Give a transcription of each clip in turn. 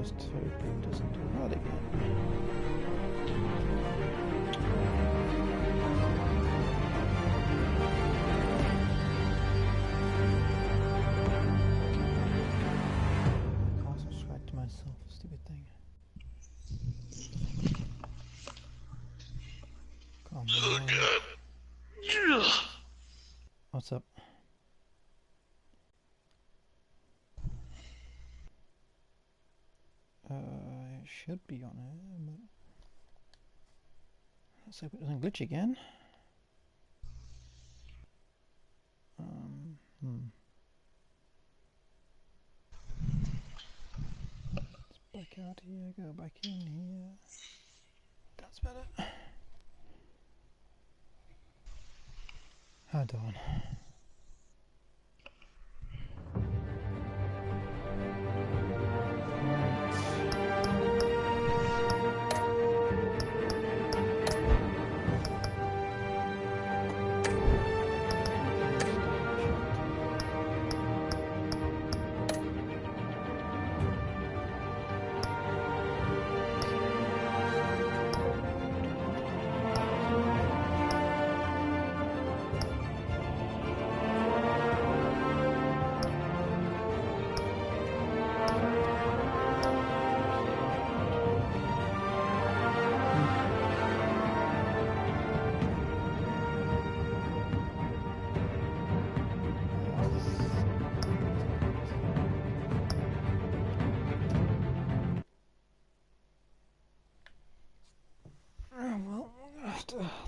just hoping it doesn't do that again. I can't subscribe to myself, stupid thing. Come on. Oh God. What's up? It should be on it, but let's hope it doesn't glitch again. Let's back out here, go back in here. That's better. Hold on.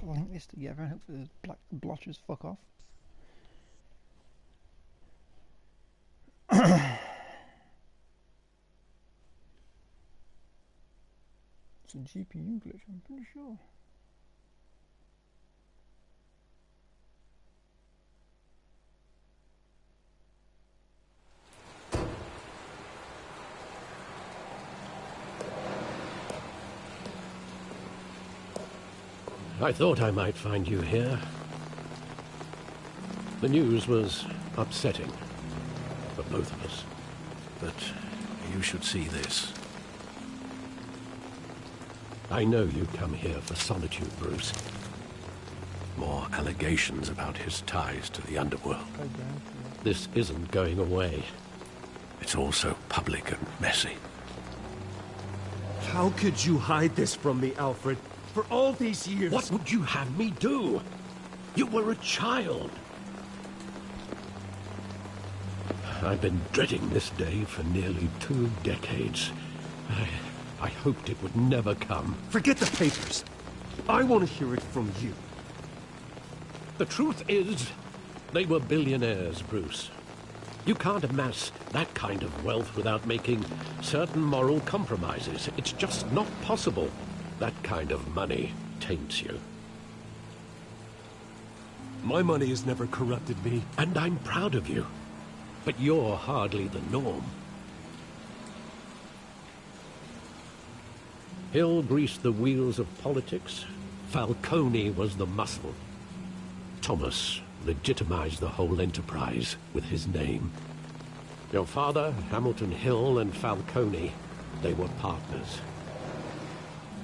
Link this together and hopefully the black blotches fuck off. It's a GPU glitch, I'm pretty sure. I thought I might find you here. The news was upsetting for both of us. But you should see this. I know you come here for solitude, Bruce. More allegations about his ties to the underworld. This isn't going away. It's all so public and messy. How could you hide this from me, Alfred? For all these years... What would you have me do? You were a child. I've been dreading this day for nearly 2 decades. I hoped it would never come. Forget the papers. I want to hear it from you. The truth is, they were billionaires, Bruce. You can't amass that kind of wealth without making certain moral compromises. It's just not possible. That kind of money taints you. My money has never corrupted me. And I'm proud of you. But you're hardly the norm. Hill greased the wheels of politics. Falcone was the muscle. Thomas legitimized the whole enterprise with his name. Your father, Hamilton Hill, and Falcone, they were partners.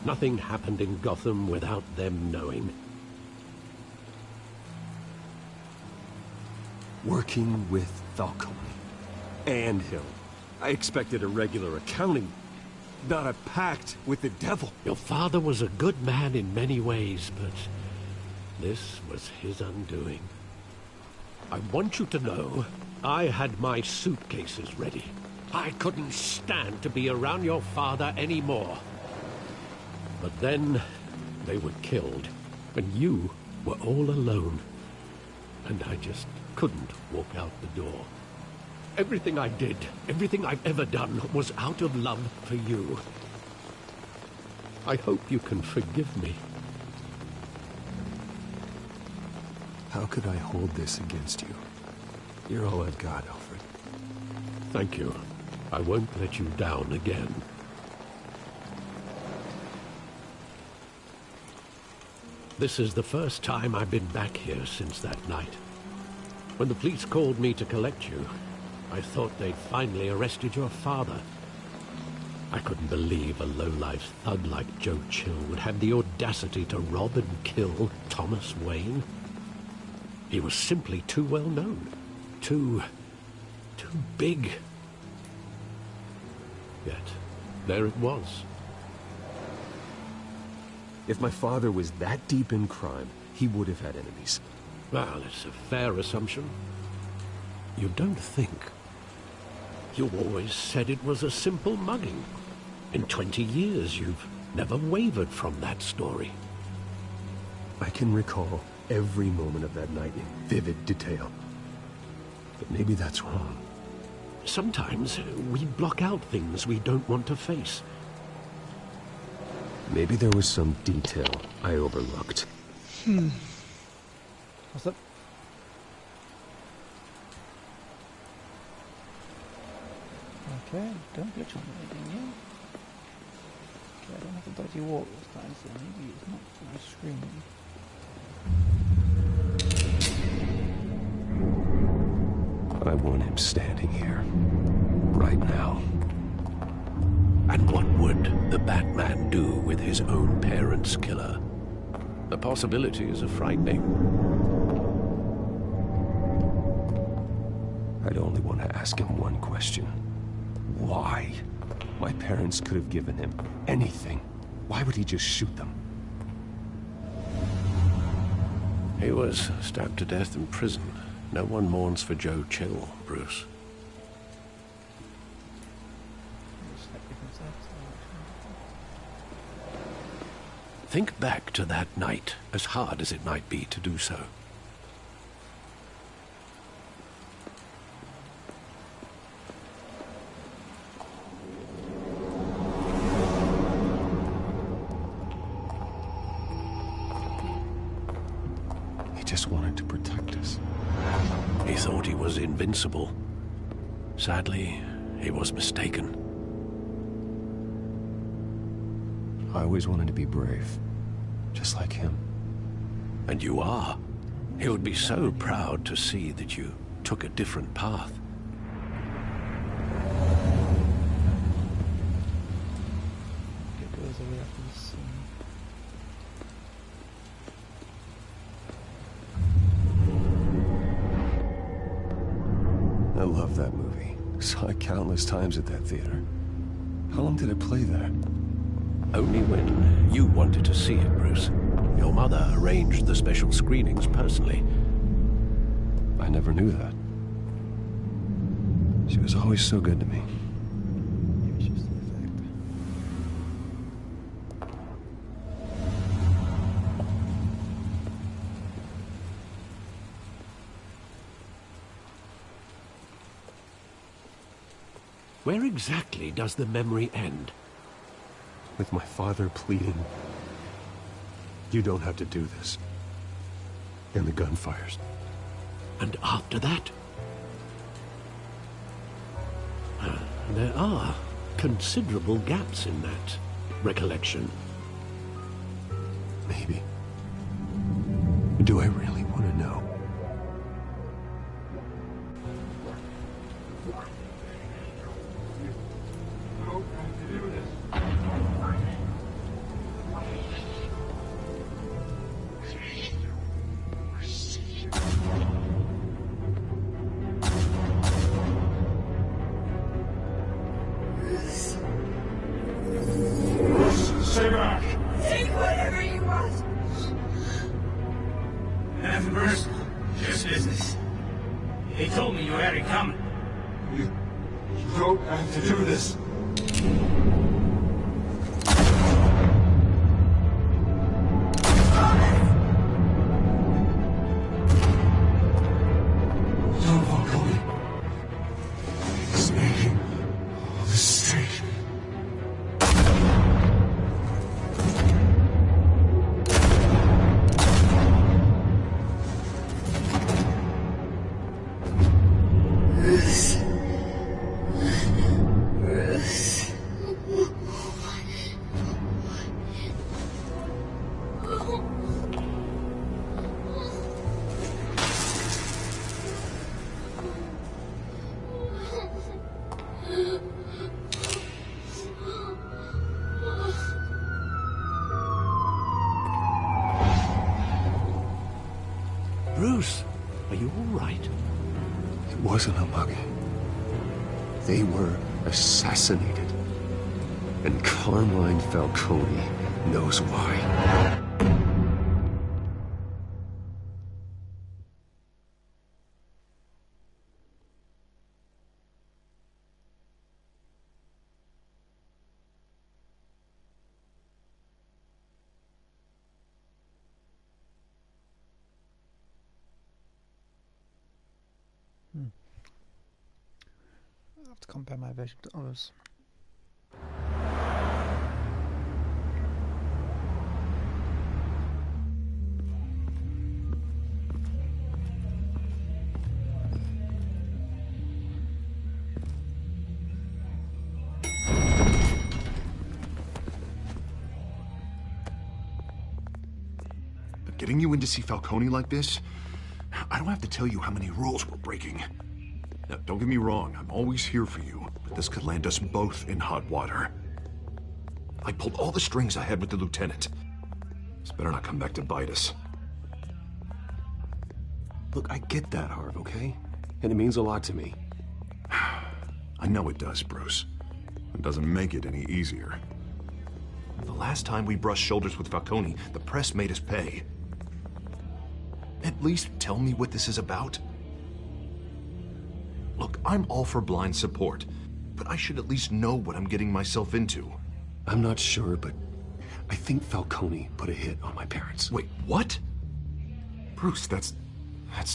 Nothing happened in Gotham without them knowing. Working with Falcone and Hill. I expected a regular accounting, not a pact with the devil. Your father was a good man in many ways, but this was his undoing. I want you to know, I had my suitcases ready. I couldn't stand to be around your father anymore. But then, they were killed, and you were all alone. And I just couldn't walk out the door. Everything I did, everything I've ever done, was out of love for you. I hope you can forgive me. How could I hold this against you? You're all I've got, Alfred. Thank you. I won't let you down again. This is the first time I've been back here since that night. When the police called me to collect you, I thought they'd finally arrested your father. I couldn't believe a low-life thug like Joe Chill would have the audacity to rob and kill Thomas Wayne. He was simply too well known. Too big. Yet, there it was. If my father was that deep in crime, he would have had enemies. Well, it's a fair assumption. You don't think. You always said it was a simple mugging. In 20 years, you've never wavered from that story. I can recall every moment of that night in vivid detail. But maybe that's wrong. Sometimes we block out things we don't want to face. Maybe there was some detail I overlooked. What's up? Okay, don't glitch on anything, yeah? Okay, I don't have a dodgy wall this time, so maybe it's not my screen. I want him standing here. Right now. And what would the Batman do with his own parents' killer? The possibilities are frightening. I'd only want to ask him one question. Why? My parents could have given him anything. Why would he just shoot them? He was stabbed to death in prison. No one mourns for Joe Chill, Bruce. Think back to that night, as hard as it might be to do so. He just wanted to protect us. He thought he was invincible. Sadly, he was mistaken. I always wanted to be brave. Just like him. And you are. He would be so proud to see that you took a different path. It goes away after this scene. I love that movie. Saw it countless times at that theater. How long did it play there? Only when you wanted to see it, Bruce. Your mother arranged the special screenings personally. I never knew that. She was always so good to me. Maybe it's just the effect. Where exactly does the memory end? With my father pleading, "You don't have to do this." And the gun fires. And after that? There are considerable gaps in that recollection. Maybe. Do I really want to know? Stay back! Take whatever you want. Nothing personal. Just business. He told me you had it coming. You don't have to do this. Don't walk away. It's making a mistake. Bruce. wasn't a bug. They were assassinated. And Carmine Falcone knows why. I have to compare my version to others. Getting you in to see Falcone like this? I don't have to tell you how many rules we're breaking. Now, don't get me wrong, I'm always here for you, but this could land us both in hot water. I pulled all the strings I had with the lieutenant. This better not come back to bite us. Look, I get that, Harv, okay? And it means a lot to me. I know it does, Bruce. It doesn't make it any easier. The last time we brushed shoulders with Falcone, the press made us pay. At least tell me what this is about. Look, I'm all for blind support, but I should at least know what I'm getting myself into. I'm not sure, but I think Falcone put a hit on my parents. Wait, what? Bruce, that's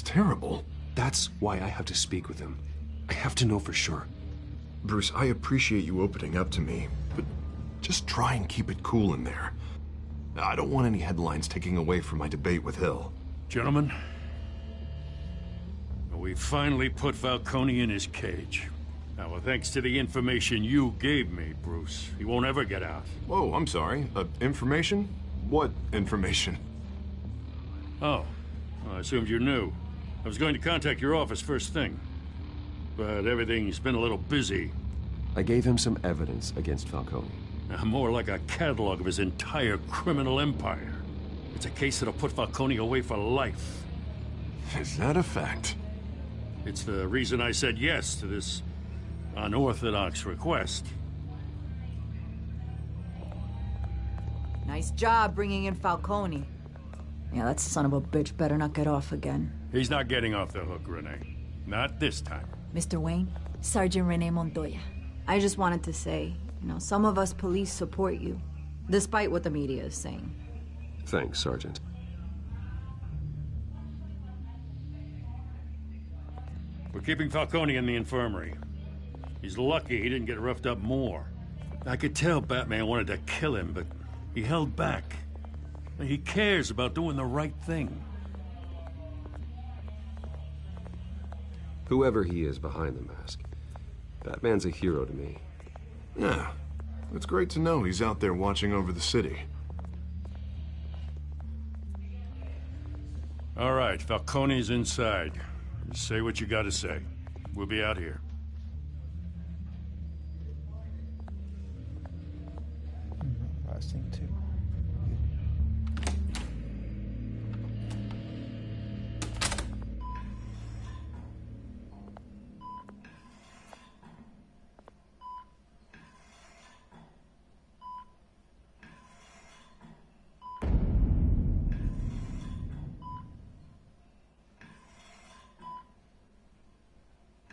terrible. That's why I have to speak with him. I have to know for sure. Bruce, I appreciate you opening up to me, but just try and keep it cool in there. I don't want any headlines taking away from my debate with Hill. Gentlemen, we finally put Falcone in his cage. Now, well, thanks to the information you gave me, Bruce, he won't ever get out. Whoa, I'm sorry. Information? What information? Oh, well, I assumed you knew. I was going to contact your office first thing, but everything's been a little busy. I gave him some evidence against Falcone. More like a catalog of his entire criminal empire. It's a case that'll put Falcone away for life. Is that a fact? It's the reason I said yes to this unorthodox request. Nice job bringing in Falcone. Yeah, that son of a bitch better not get off again. He's not getting off the hook, Renee. Not this time. Mr. Wayne, Sergeant Renee Montoya. I just wanted to say, some of us police support you, despite what the media is saying. Thanks, Sergeant. We're keeping Falcone in the infirmary. He's lucky he didn't get roughed up more. I could tell Batman wanted to kill him, but he held back. He cares about doing the right thing. Whoever he is behind the mask, Batman's a hero to me. Yeah, it's great to know he's out there watching over the city. All right, Falcone's inside. Just say what you gotta say. We'll be out here. Right thing too.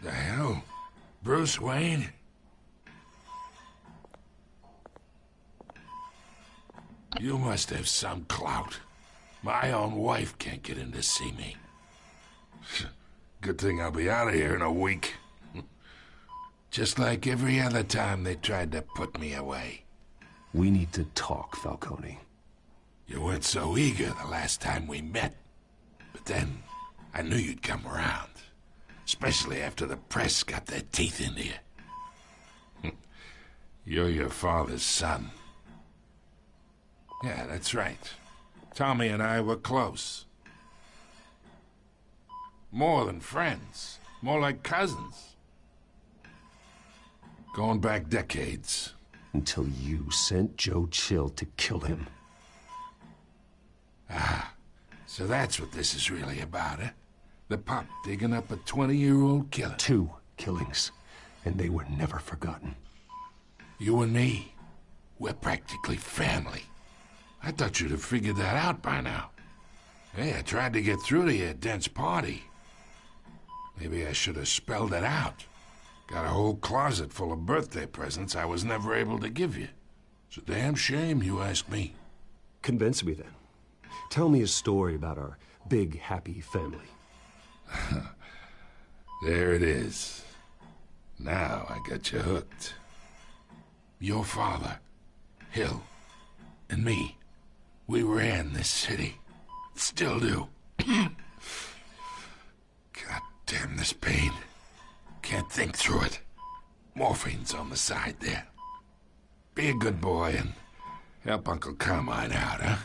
The hell? Bruce Wayne? You must have some clout. My own wife can't get in to see me. Good thing I'll be out of here in a week. Just like every other time they tried to put me away. We need to talk, Falcone. You weren't so eager the last time we met. But then, I knew you'd come around. Especially after the press got their teeth into you. You're your father's son. Yeah, that's right. Tommy and I were close. More than friends. More like cousins. Going back decades. Until you sent Joe Chill to kill him. Ah, so that's what this is really about, eh? The pop digging up a 20-year-old killer. 2 killings, and they were never forgotten. You and me, we're practically family. I thought you'd have figured that out by now. Hey, I tried to get through to you at Dent's party. Maybe I should have spelled it out. Got a whole closet full of birthday presents I was never able to give you. It's a damn shame you asked me. Convince me then. Tell me a story about our big, happy family. There it is. Now I got you hooked. Your father, Hill, and me, we ran this city. Still do. God damn this pain. Can't think through it. Morphine's on the side there. Be a good boy and help Uncle Carmine out, huh?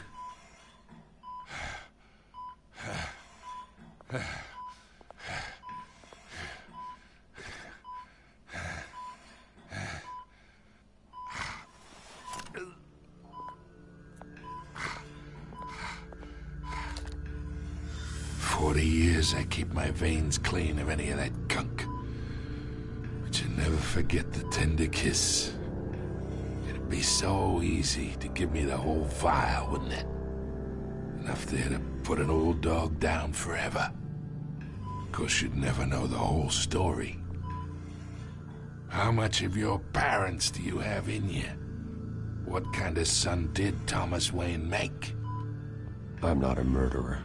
40 years I keep my veins clean of any of that gunk. But you never forget the tender kiss. It'd be so easy to give me the whole vial, wouldn't it? Enough there to put an old dog down forever. Of course, you'd never know the whole story. How much of your parents do you have in you? What kind of son did Thomas Wayne make? I'm not a murderer.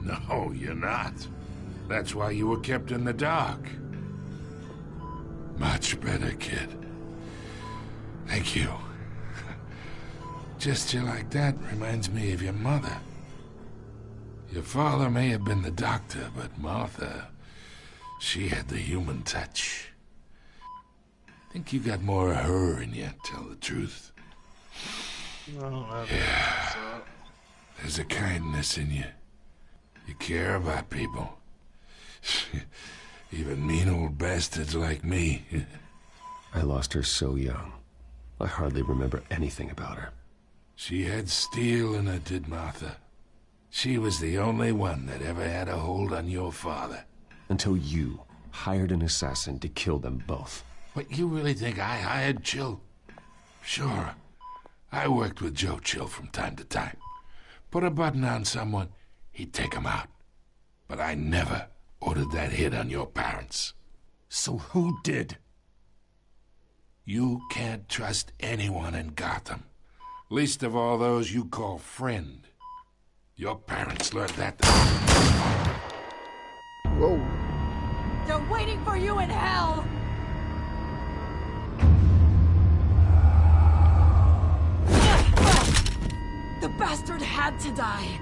No, you're not. That's why you were kept in the dark. Much better, kid. Thank you. Gesture like that reminds me of your mother. Your father may have been the doctor, but Martha, she had the human touch. Think you got more of her in you, tell the truth. No, yeah. There's a kindness in you. You care about people. Even mean old bastards like me. I lost her so young. I hardly remember anything about her. She had steel in her, did Martha. She was the only one that ever had a hold on your father. Until you hired an assassin to kill them both. What, you really think I hired Chill? Sure. I worked with Joe Chill from time to time. Put a button on someone, he'd take him out. But I never ordered that hit on your parents. So who did? You can't trust anyone in Gotham. Least of all those you call friend. Your parents learned that. Whoa. They're waiting for you in hell! The bastard had to die.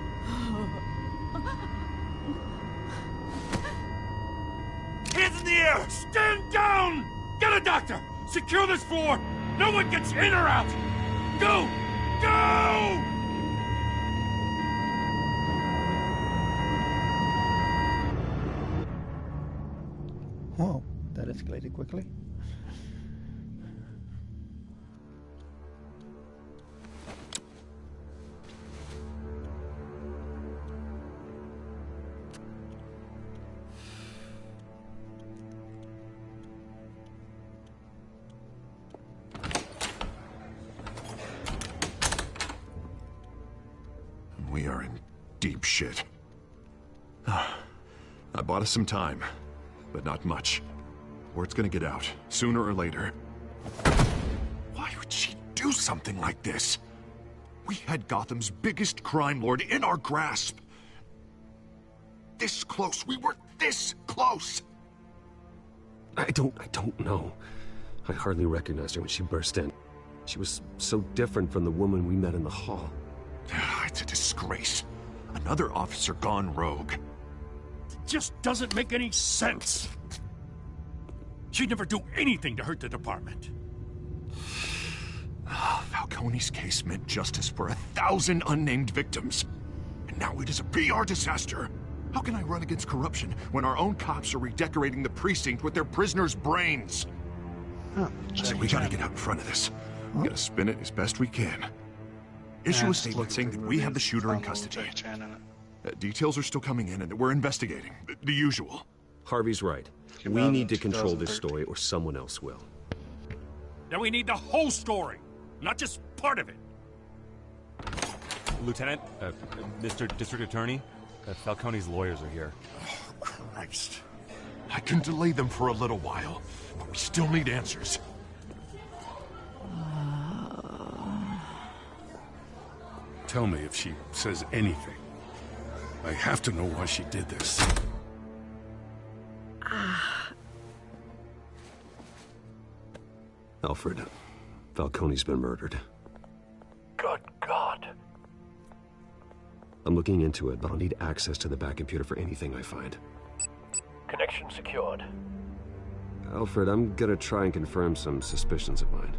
Hands in the air! Stand down! Get a doctor! Secure this floor! No one gets in or out! Go! Go! Whoa, that escalated quickly. We are in deep shit. I bought us some time, but not much. Word's gonna get out, sooner or later. Why would she do something like this? We had Gotham's biggest crime lord in our grasp. This close, we were this close! I don't know. I hardly recognized her when she burst in. She was so different from the woman we met in the hall. It's a disgrace. Another officer gone rogue. It just doesn't make any sense. She'd never do anything to hurt the department. Falcone's case meant justice for 1,000 unnamed victims. And now it is a PR disaster. How can I run against corruption when our own cops are redecorating the precinct with their prisoners' brains? So we gotta get out in front of this. We gotta spin it as best we can. Issue a statement saying that we have the shooter in custody. Details are still coming in, and we're investigating. The usual. Harvey's right. Came We out need in to control this 2013. story, or someone else will. Then we need the whole story, not just part of it. Lieutenant, Mr. District Attorney, Falcone's lawyers are here. Christ. I can delay them for a little while, but we still need answers. Tell me if she says anything. I have to know why she did this. Alfred, Falcone's been murdered. Good God. I'm looking into it, but I'll need access to the back computer for anything I find. Connection secured. Alfred, I'm gonna try and confirm some suspicions of mine.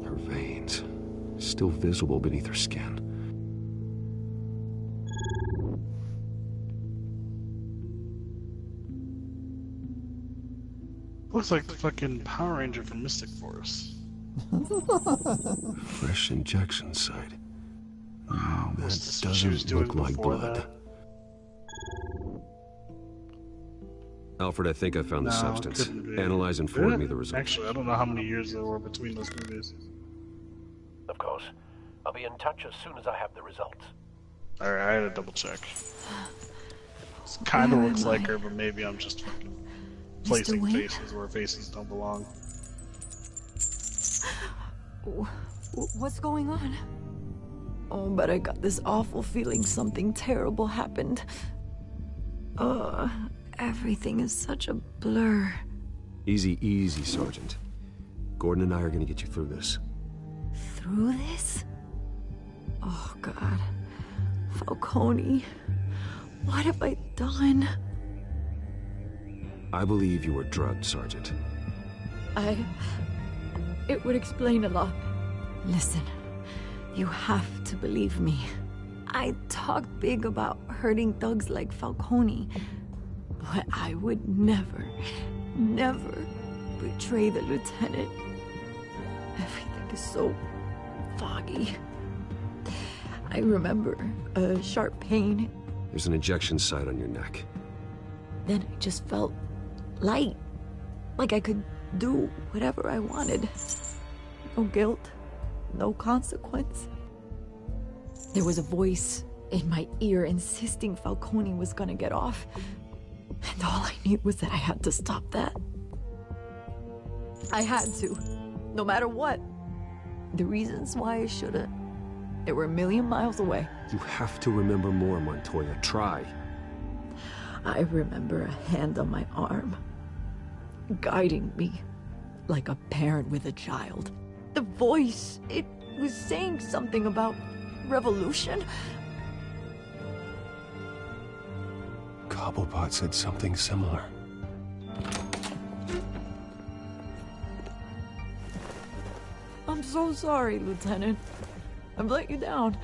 Her veins, still visible beneath her skin. Looks like the fucking Power Ranger from Mystic Force. Fresh injection site. That What's what she was doesn't doing look like before blood. that? Alfred, I think I found the No, it substance. couldn't be. Analyze and forward Did me it? the results. Actually, I don't know how many years there were between those movies. Of course. I'll be in touch as soon as I have the results. Alright, I had to double check. Kind of Where looks am like I? her, but maybe I'm just fucking Mr. placing Wayne? faces where faces don't belong. What's going on? Oh, but I got this awful feeling something terrible happened. Everything is such a blur. Easy, easy, Sergeant. Gordon and I are gonna get you through this. Through this? Oh, God. Falcone. What have I done? I believe you were drugged, Sergeant. It would explain a lot. Listen, you have to believe me. I talked big about hurting thugs like Falcone, but I would never, never betray the lieutenant. Everything is so foggy. I remember a sharp pain. There's an injection site on your neck. Then I just felt light, like I could do whatever I wanted. No guilt, no consequence. There was a voice in my ear insisting Falcone was gonna get off. And all I knew was that I had to stop that. I had to, no matter what. The reasons why I shouldn't, they were a million miles away. You have to remember more, Montoya. Try. I remember a hand on my arm, guiding me like a parent with a child. The voice, it was saying something about revolution. Cobblepot said something similar. I'm so sorry, Lieutenant. I've let you down.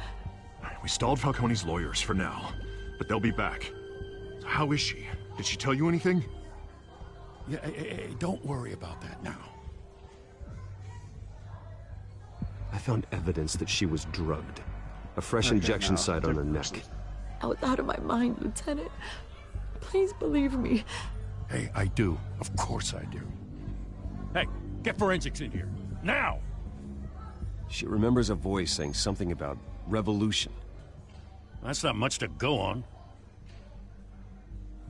We stalled Falcone's lawyers for now, but they'll be back. How is she? Did she tell you anything? Yeah, hey, don't worry about that now. I found evidence that she was drugged. A fresh injection site on her neck. I was out of my mind, Lieutenant. Please believe me. Hey, I do. Of course I do. Hey, get forensics in here. Now! She remembers a voice saying something about revolution. That's not much to go on.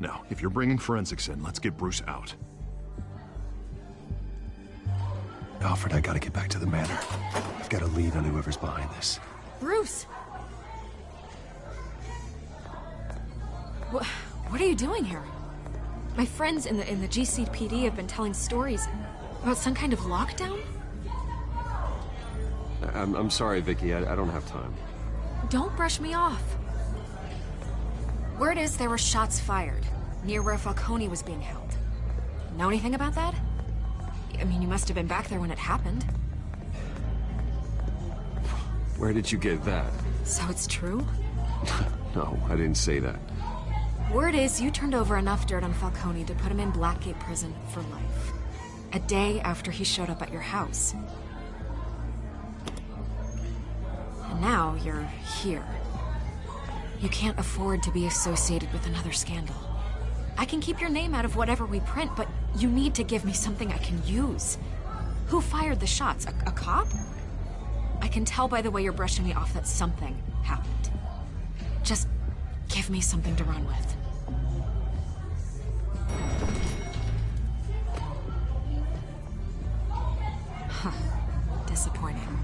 Now, if you're bringing forensics in, let's get Bruce out. Alfred, I gotta get back to the manor. I've got a lead on whoever's behind this. Bruce! What are you doing here? My friends in the GCPD have been telling stories about some kind of lockdown? I'm sorry, Vicky. I don't have time. Don't brush me off. Word is there were shots fired near where Falcone was being held. Know anything about that? I mean, you must have been back there when it happened. Where did you get that? So it's true? No, I didn't say that. Word is you turned over enough dirt on Falcone to put him in Blackgate Prison for life. A day after he showed up at your house. And now you're here. You can't afford to be associated with another scandal. I can keep your name out of whatever we print, but you need to give me something I can use. Who fired the shots? A cop? I can tell by the way you're brushing me off that something happened. Just give me something to run with. Huh. Disappointing.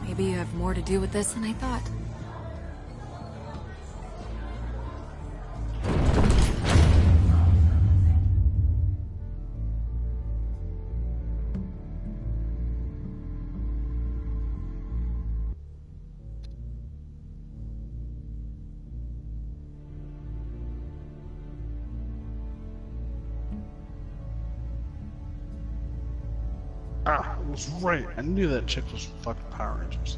Maybe you have more to do with this than I thought. Ah, I was right. I knew that chick was fucking Power Rangers.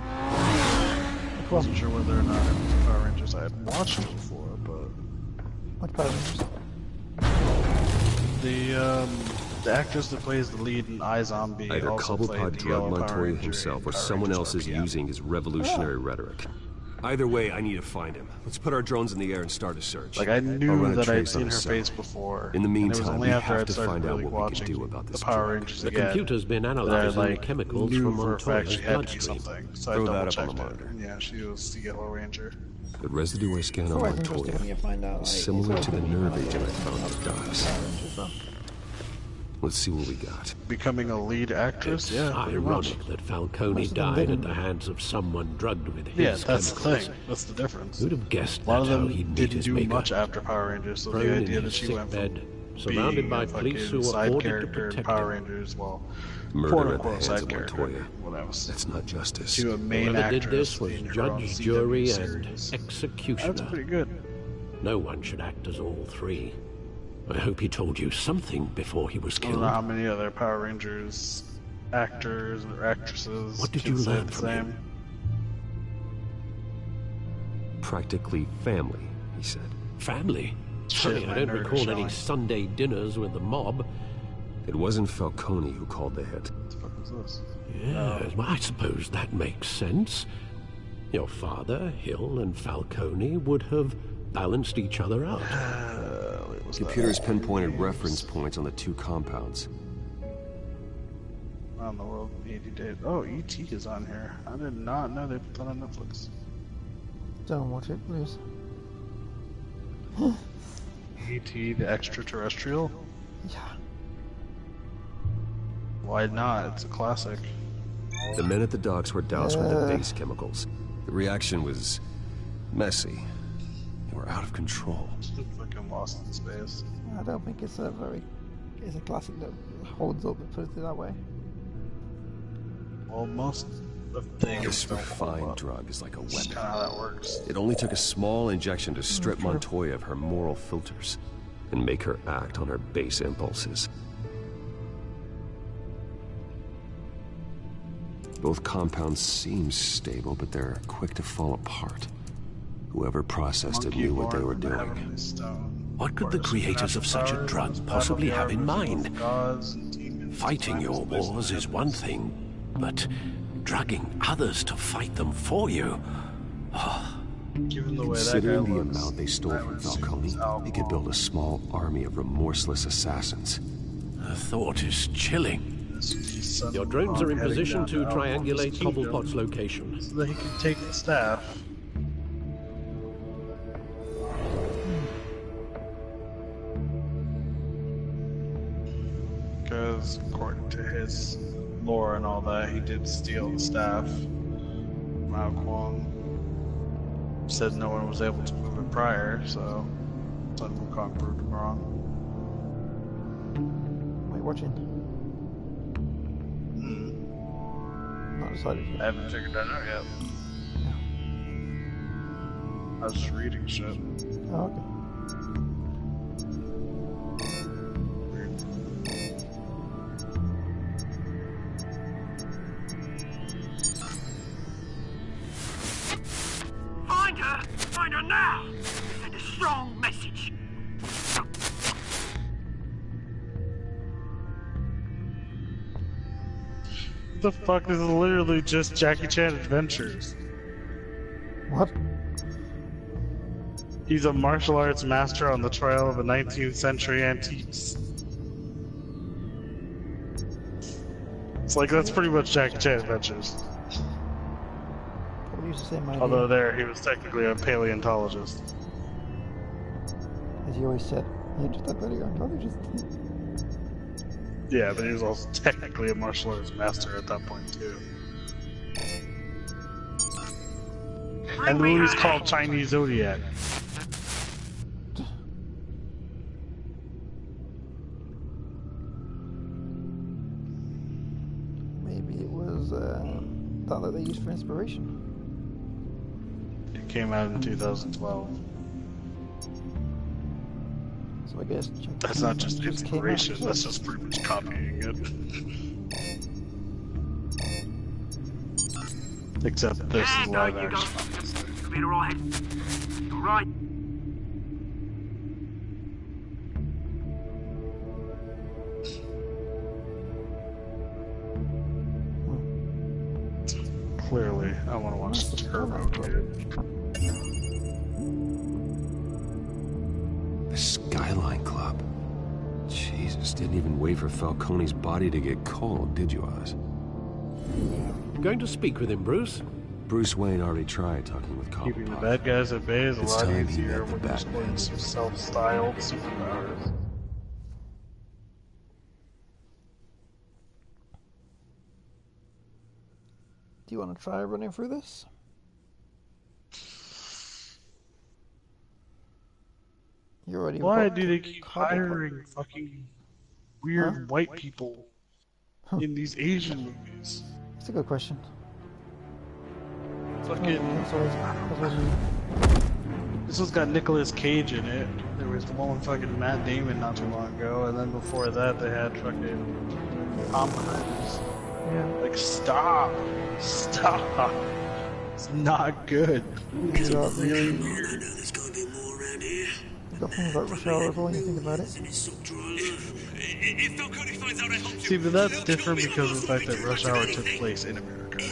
I wasn't sure whether or not it was Power Rangers I had watched it before, but... What Power Rangers? The actress that plays the lead in iZombie Either also played Cobblepot the drug yellow Power Montoya Ranger himself in or Power someone Rangers else is RPM. using his revolutionary rhetoric. Either way, I need to find him. Let's put our drones in the air and start a search. Like, I I'll knew run a that I'd trace on seen her his cell. face before. In the and it was meantime, only we after have I'd to started find out really what we can watching do about this the Power drug. Rangers The again, computer's been that I, analyzing like, the chemicals knew from for a fact Montoya's she had to be bloodstream. something, so I Throw that up on double-checked the it. monitor. And yeah, she was the Yellow Ranger. The residue I scanned on Always interesting when Montoya you find out, like, is similar it's to the always good nerve when you agent I find found out with Power Docs. Rangers, though. Let's see what we got. Becoming a lead actress? It's Yeah, pretty much. ironic that Falcone Most of them died at didn't. the hands of someone drugged with his Yeah, that's the chemicals. thing. That's the difference. Who'd have guessed A lot that's of how them he'd meet didn't his do maker? much after Power Rangers, so Prone the in idea that his she sick went bed, from surrounded being by a police fucking who were side ordered to character in protect Power him. Rangers, well, Murder quote at the unquote hands side of character, Montoya. when I was That's not justice. to a main Whoever did actress this was in her own judge, CW jury, and series. executioner. That's pretty good. No one should act as all three. I hope he told you something before he was I don't killed. know how many other Power Rangers actors or actresses What did can you say learn the from him? same. Practically family, he said. Family? Shit, I my don't nerd is recall any showing. Sunday dinners with the mob. It wasn't Falcone who called the hit. What the fuck is this? Yes, well, I suppose that makes sense. Your father, Hill, and Falcone would have balanced each other out. Computers pinpointed reference points on the two compounds. Around the world in 80 days. Oh, E.T. is on here. I did not know they put that on Netflix. Don't watch it, please. E.T. the Extraterrestrial? Yeah. Why not? It's a classic. The men at the docks were doused with the base chemicals. The reaction was messy. They were out of control. Fucking Lost in Space. I don't think it's a classic that holds up, put it that way. Well, most of things This don't hold refined up. drug is like a That's weapon. kind of how that works. It only took a small injection to strip Montoya of her moral filters and make her act on her base impulses. Both compounds seem stable, but they're quick to fall apart. Whoever processed it knew what they were doing. What could the creators of such a drug possibly have in mind? Fighting your wars is one thing, but drugging others to fight them for you? Given the way that guy Considering the looks, amount they stole I from would assume Falcone, it's they could build a small army of remorseless assassins. The thought is chilling. This is the son Your of drones are in heading position down to Alphonse's triangulate kingdom Cobblepot's location. so that he can take the staff. Because according to his lore and all that, he did steal the staff. Mao Kwong said no one was able to move it prior, so Sun Wukong proved him wrong. What are you watching? Not decided I yet. haven't figured that out yet. I was just reading shit. Oh, okay. The fuck, this is literally just Jackie Chan Adventures. What? He's a martial arts master on the trail of the 19th century antiques. It's like, that's pretty much Jackie Chan Adventures. Probably used the same idea. Although there, he was technically a paleontologist. As he always said, you're just a paleontologist. Yeah, but he was also technically a martial arts master at that point, too. And the movie's called Chinese Zodiac. Maybe it was that they used for inspiration. It came out in 2012. So I guess That's not just inspiration, that's just pretty much copying it. Except this is live action. You'll be alright. Alright. Clearly, I want to watch the Turbo Kid. The Skyline Club. Jesus, didn't even wait for Falcone's body to get cold, did you, Oz? Going to speak with him, Bruce? Bruce Wayne already tried talking with Keeping the Cobblepot. bad guys at bay is a It's lot time he easier met the when there's Batman. some self-styled superpowers. Do you want to try running through this? You already. Why got do they keep Cobblepot. hiring fucking weird white people in these Asian movies? That's a good question. Fucking. This one's got Nicolas Cage in it. There was the one with fucking Matt Damon not too long ago, and then before that they had fucking Tom Cruise. Yeah. Like, stop! Stop! It's not good. It's really weird. There's gotta be more around here. You've got things like Rush Hour as well when you think about it. If Falcone finds out I helped See, but that's different because of the fact that Rush Hour took place in America.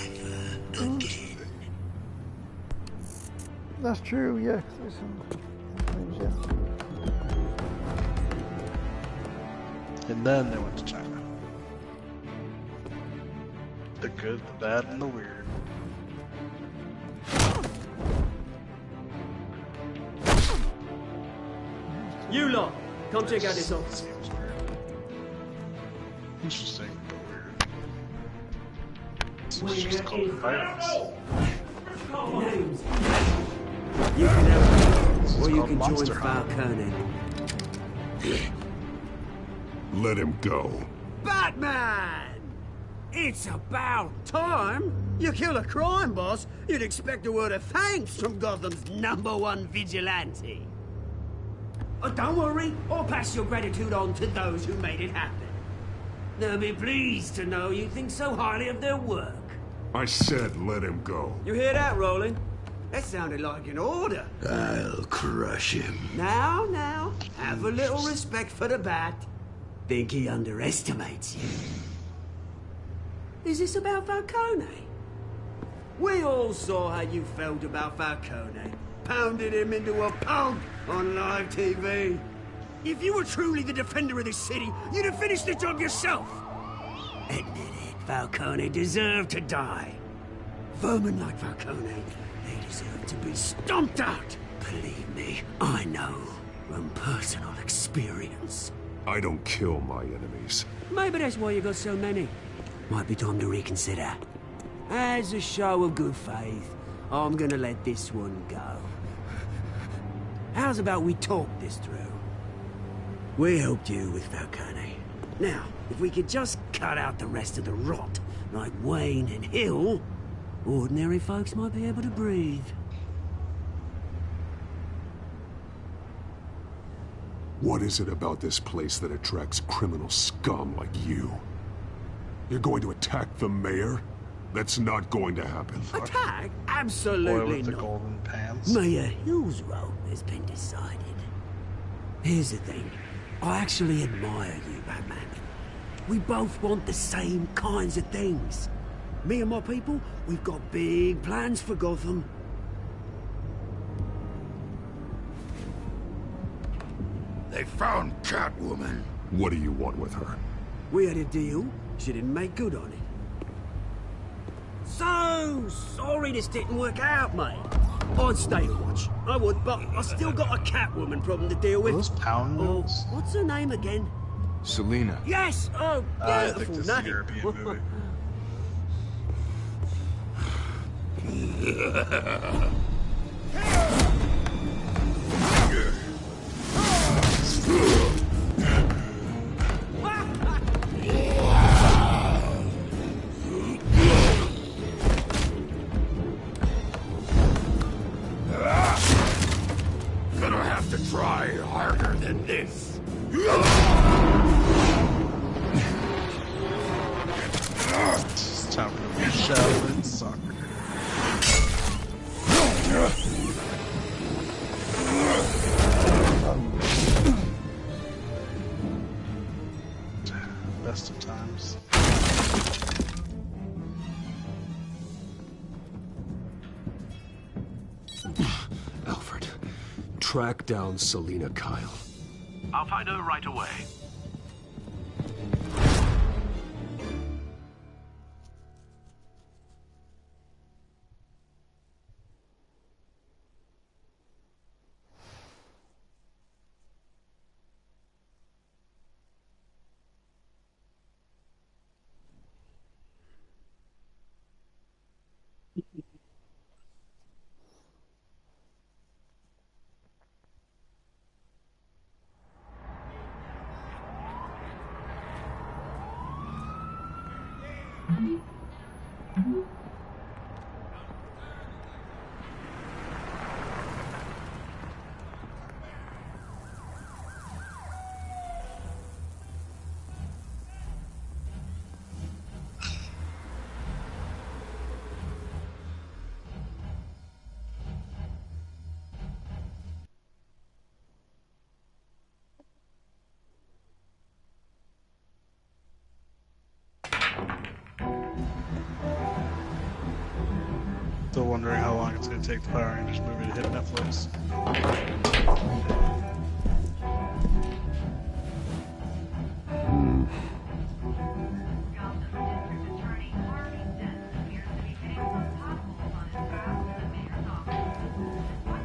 That's true, yeah. There's some things, yeah. And then they went to China. The good, the bad, and the weird. You lot, come check out this office. Seems weird. Interesting, but weird. It's just called violence. Names. You can have This or is you called can join Monster Hunter. Falcone. Let him go. Batman! It's about time. You kill a crime boss, you'd expect a word of thanks from Gotham's #1 vigilante. Oh, don't worry, I'll pass your gratitude on to those who made it happen. They'll be pleased to know you think so highly of their work. I said let him go. You hear that, Roland? That sounded like an order. I'll crush him. Now, have a little respect for the Bat. Think he underestimates you. Is this about Falcone? We all saw how you felt about Falcone. Pounded him into a pulp on live TV. If you were truly the defender of this city, you'd have finished the job yourself. Admit it, Falcone deserved to die. Vermin like Falcone, they deserve to be stomped out. Believe me, I know from personal experience. I don't kill my enemies. Maybe that's why you got so many. Might be time to reconsider. As a show of good faith, I'm gonna let this one go. How's about we talk this through? We helped you with Falcone. Now, if we could just cut out the rest of the rot, like Wayne and Hill, ordinary folks might be able to breathe. What is it about this place that attracts criminal scum like you? You're going to attack the mayor? That's not going to happen. Attack? Boy Absolutely with the not. golden pants. Mayor Hill's role has been decided. Here's the thing. I actually admire you, Batman. we both want the same kinds of things. Me and my people, we've got big plans for Gotham. They found Catwoman. What do you want with her? We had a deal. She didn't make good on it. So sorry this didn't work out, mate. I'd stay to watch. I would, but I still got a Catwoman problem to deal with. Those pound notes? What's her name again? Selina. Yes! Oh, I think beautiful this is a name. European movie. Gonna have to try harder than this. It's time for the Shaolin soccer. Best of times. Alfred, track down Selina Kyle. I'll find her right away. Still wondering how long it's going to take the Power Rangers movie to hit Netflix.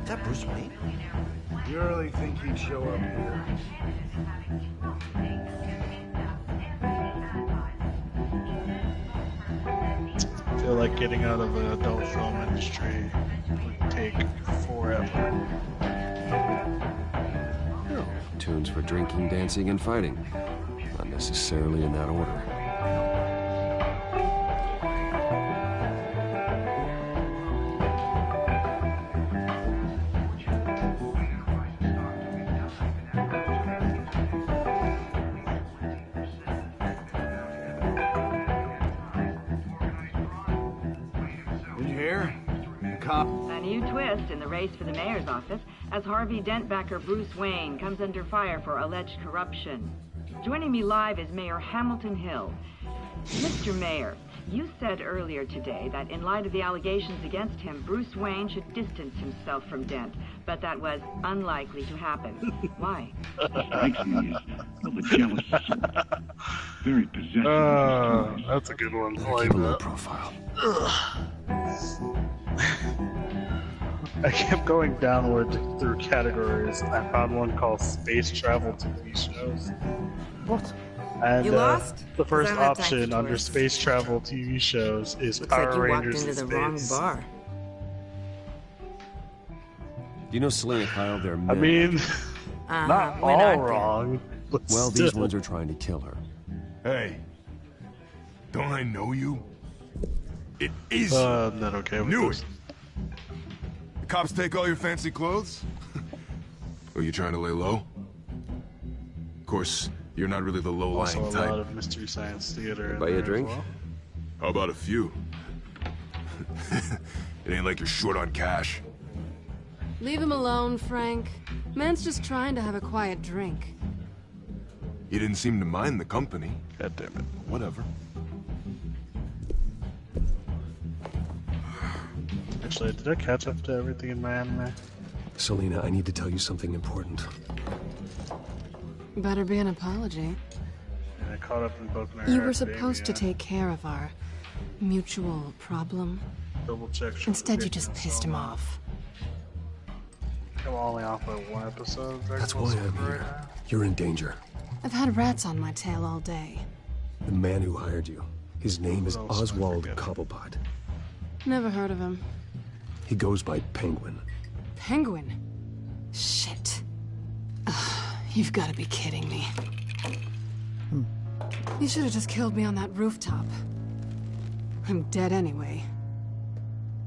Is that Bruce Wayne? You really think he'd show up here? I feel like getting out of the adult film industry would take forever. Oh, tunes for drinking, dancing, and fighting. Not necessarily in that order. A new twist in the race for the mayor's office as Harvey Dentbacker Bruce Wayne comes under fire for alleged corruption. Joining me live is Mayor Hamilton Hill. Mr. Mayor, you said earlier today that in light of the allegations against him, Bruce Wayne should distance himself from Dent, but that was unlikely to happen. Why? Strikes me as of a jealous sort. Very possessive. That's a good one. I like Keep a low that. profile. I kept going downward through categories. I found one called Space Travel TV Shows. What? And You lost? the first 'Cause I don't have time option for under tourists. Space Travel TV Shows is Looks Power like you walked Rangers into in the wrong Space. bar. Do you know Selina Kyle? They're I men. mean, Uh-huh. not When all aren't they? wrong. But Well, still. these ones are trying to kill her. Hey, don't I know you? It is. Not okay with Knew this. it. The cops take all your fancy clothes? Are you trying to lay low? Of course, you're not really the Also, low-lying a lot type. of Mystery Science Theater. in Buy you a there as drink? well. How about a few? It ain't like you're short on cash. Leave him alone, Frank. Man's just trying to have a quiet drink. You didn't seem to mind the company. God damn it. Whatever. Actually, did I catch up to everything in my anime? Selena, I need to tell you something important. Better be an apology. Yeah, I caught up in Boku no You Hero were supposed to Academia. take care of our mutual problem. Double check. Instead, you just pissed him off. I'm only off by one episode. of Dragon That's Ball why Super I'm right here. now. You're in danger. I've had rats on my tail all day. The man who hired you. His name is What else am I Oswald forgetting? Cobblepot. Never heard of him. He goes by Penguin. Penguin? Shit. Ugh, you've got to be kidding me. You should have just killed me on that rooftop. I'm dead anyway.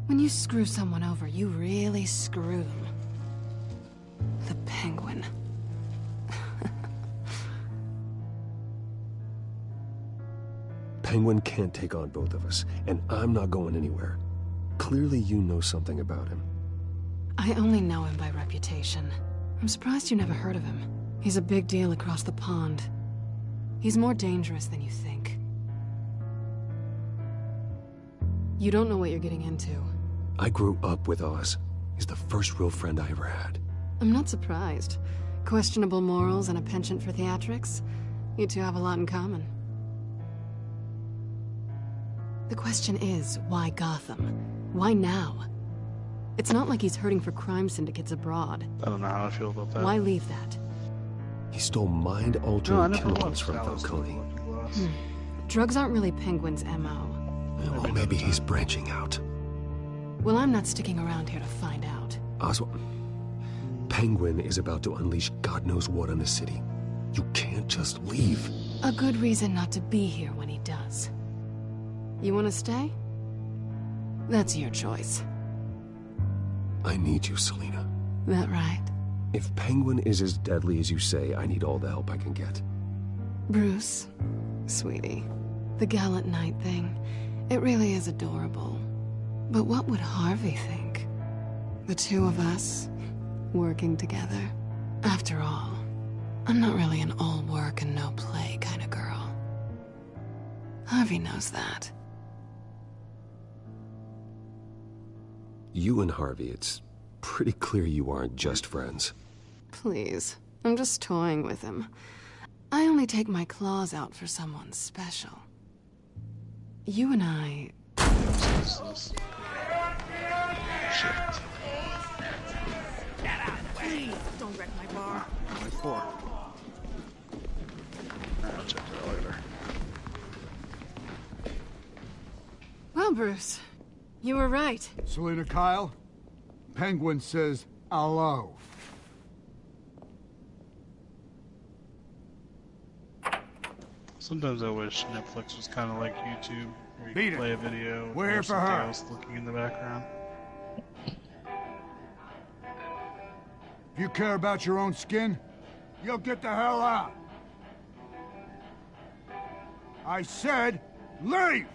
When you screw someone over, you really screw them. The Penguin. Penguin can't take on both of us, and I'm not going anywhere. Clearly you know something about him. I only know him by reputation. I'm surprised you never heard of him. He's a big deal across the pond. He's more dangerous than you think. You don't know what you're getting into. I grew up with Oz. He's the first real friend I ever had. I'm not surprised. Questionable morals and a penchant for theatrics. You two have a lot in common. The question is, why Gotham? Why now? It's not like he's hurting for crime syndicates abroad. I don't know how I feel about that. Why leave that? He stole mind-altering No, I never chemicals watched from Alice in Falcone. Looking Glass. Drugs aren't really Penguin's MO. Well, maybe he's branching out. Well, I'm not sticking around here to find out. Oswald, Penguin is about to unleash God knows what on the city. You can't just leave. A good reason not to be here when he does. You want to stay? That's your choice. I need you, Selena. That right? If Penguin is as deadly as you say, I need all the help I can get. Bruce, sweetie, the gallant knight thing, it really is adorable. But what would Harvey think? The two of us, working together. After all, I'm not really an all work and no play kind of girl. Harvey knows that. You and Harvey, it's pretty clear you aren't just friends. Please, I'm just toying with him. I only take my claws out for someone special. You and I... Shit. Please, don't wreck my bar. Only 4. I'll check that later. Well, Bruce, you were right. Selena Kyle, Penguin says hello. Sometimes I wish Netflix was kind of like YouTube, where you Beat can it. play a video We're and here have for something her. else looking in the background. If you care about your own skin, you'll get the hell out. I said, leave!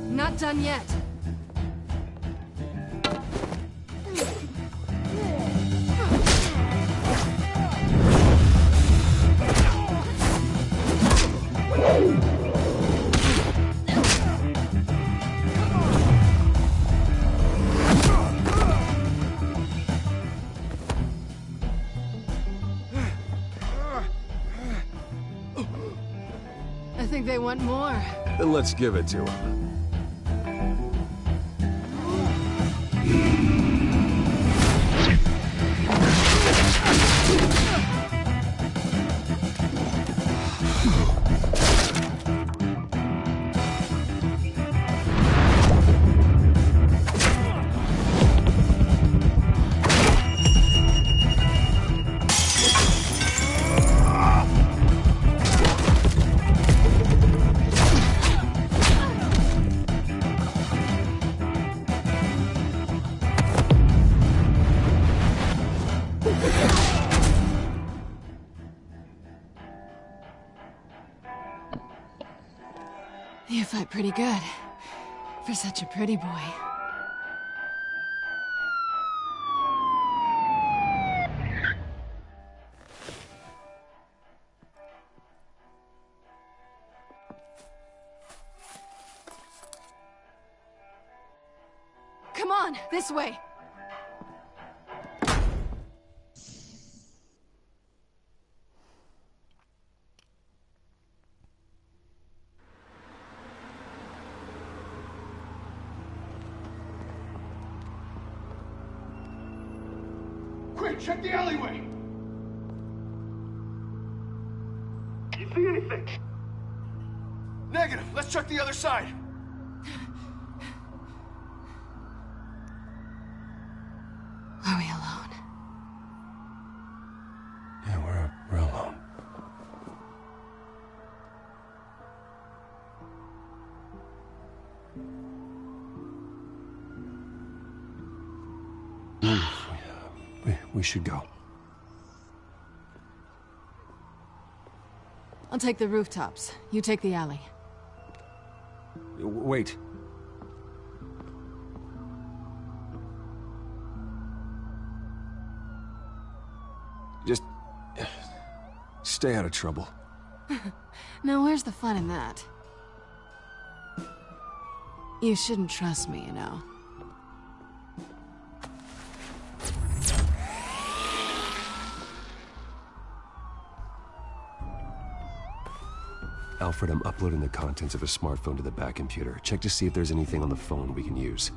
Not done yet. they want more. Then let's give it to them. You fight pretty good. For such a pretty boy. Come on, this way. Quick, check the alleyway! You see anything? Negative. Let's check the other side. Are we alone? Yeah, we're alone. We should go. I'll take the rooftops. You take the alley. Wait. Just stay out of trouble. Now, where's the fun in that? You shouldn't trust me, you know. Alfred, I'm uploading the contents of a smartphone to the back computer. Check to see if there's anything on the phone we can use.